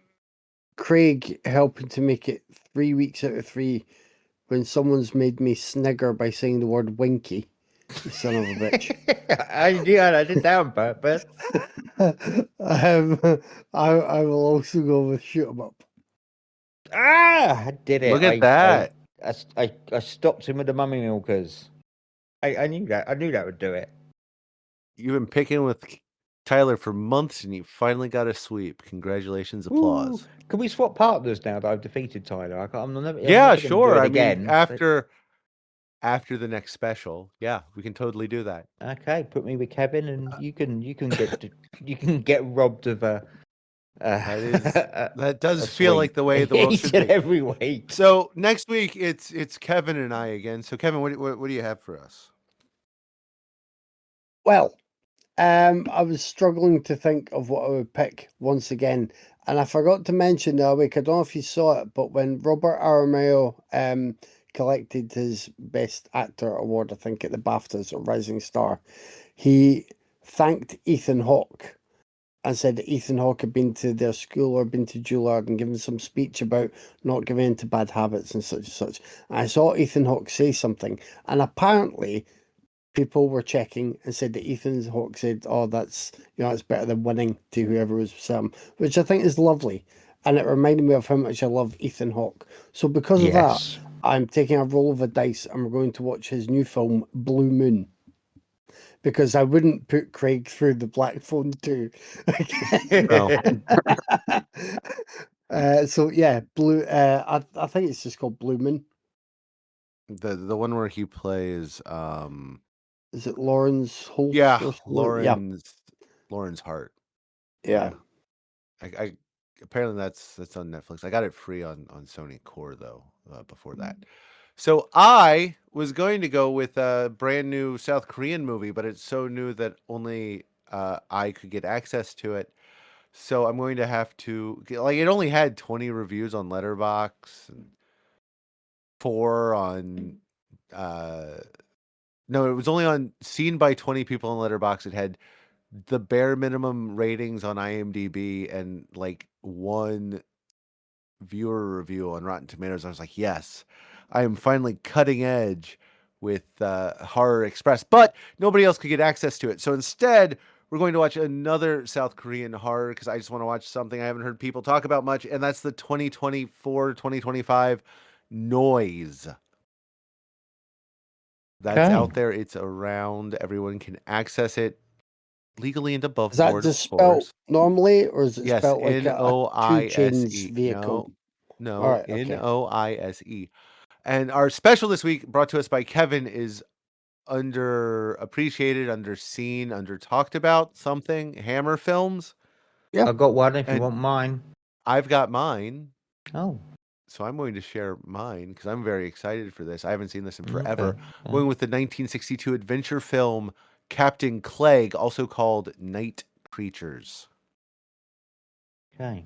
Craig helping to make it 3 weeks out of 3 when someone's made me snigger by saying the word winky, you son of a bitch. I did that on purpose. I will also go with Shoot 'em Up. I did it. Look at that. I stopped him with the mummy milkers. I knew that. I knew that would do it. You've been picking with Tyler for months, and you finally got a sweep. Congratulations, applause. Ooh. Can we swap partners now that I've defeated Tyler? I'm never Sure. Do it again, mean, after the next special, yeah, we can totally do that. Okay, put me with Kevin, and you can get robbed of a. That does feel like the way the world should be every week. So next week it's Kevin and I again. So Kevin, what do you have for us? Well, I was struggling to think of what I would pick once again, and I forgot to mention the other week. I don't know if you saw it, but when Robert Aramayo collected his Best Actor award, I think at the BAFTAs or Rising Star, he thanked Ethan Hawke and said that Ethan Hawke had been to their school or been to Juilliard and given some speech about not giving in to bad habits and such and such. And I saw Ethan Hawke say something, and apparently people were checking and said that Ethan Hawke said, "Oh, that's it's better than winning to whoever was some," which I think is lovely, and it reminded me of how much I love Ethan Hawke. So because of that, I'm taking a roll of a dice, and we're going to watch his new film Blue Moon, because I wouldn't put Craig through the Black Phone 2. So yeah, Blue. I think it's just called Blue Moon. The one where he plays Is it Lawrence Holt? yeah, Or something? Yeah, Lawrence Hart. yeah. I apparently that's on Netflix. I got it free on Sony Core though before that. So I was going to go with a brand new South Korean movie, but it's so new that only I could get access to it. So I'm going to have to like it only had 20 reviews on Letterboxd and 4 on no, it was only on seen by 20 people on Letterboxd. It had the bare minimum ratings on IMDb and like 1 viewer review on Rotten Tomatoes. I was like, yes, I am finally cutting edge with Horror Express, but nobody else could get access to it. So instead, we're going to watch another South Korean horror because I just want to watch something I haven't heard people talk about much, and that's the 2024-2025 Noise. That's Okay. out there. It's around. Everyone can access it legally and above Is that board, just of course. spelled normally, or is it Yes, spelled like a 2 chains Noise. vehicle? No, All right, okay. Noise. And our special this week, brought to us by Kevin, is underappreciated, underseen, under talked about something. Hammer Films. I got one if you And want mine. I've got mine, Oh, so I'm going to share mine because I'm very excited for this. I haven't seen this in forever. okay. Going with the 1962 adventure film Captain Clegg, also called Night Creatures. Okay.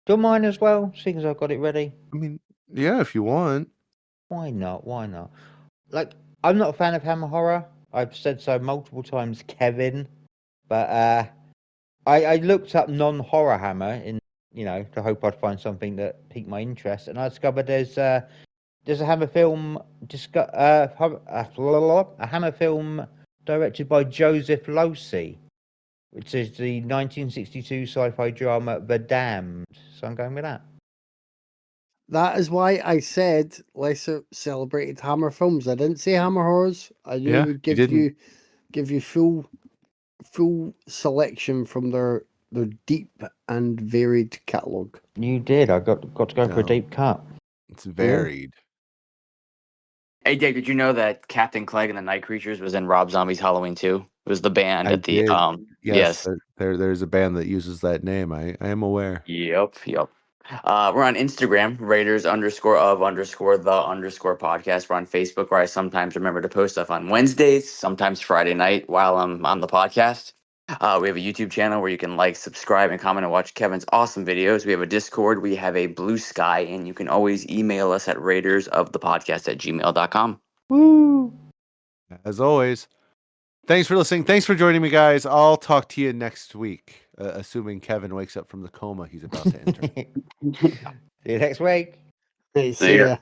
Do mine as well, seeing as I've got it ready. I mean, yeah, if you want. Why not? Why not? Like, I'm not a fan of Hammer horror. I've said so multiple times, Kevin. But I looked up non-horror Hammer in, to hope I'd find something that piqued my interest, and I discovered there's a Hammer film, a Hammer film directed by Joseph Losey, which is the 1962 sci-fi drama The Damned. So I'm going with that. That is why I said lesser celebrated Hammer films. I didn't say Hammer horrors. I knew Yeah, it would you give you full selection from their deep and varied catalogue. You did. I got to go for a No. deep cut. It's varied. Hey, Dave, did you know that Captain Clegg and the Night Creatures was in Rob Zombie's Halloween 2? It was the band I at the did. yes. There's a band that uses that name. I am aware. Yep. We're on Instagram, Raiders_of_the_podcast. We're on Facebook, where I sometimes remember to post stuff on Wednesdays, sometimes Friday night while I'm on the podcast. We have a YouTube channel where you can like, subscribe, and comment and watch Kevin's awesome videos. We have a Discord. We have a Blue Sky, and you can always email us at raidersofthepodcast@gmail.com. Woo! As always, thanks for listening. Thanks for joining me, guys. I'll talk to you next week, assuming Kevin wakes up from the coma he's about to enter. See you next week. Hey, See ya.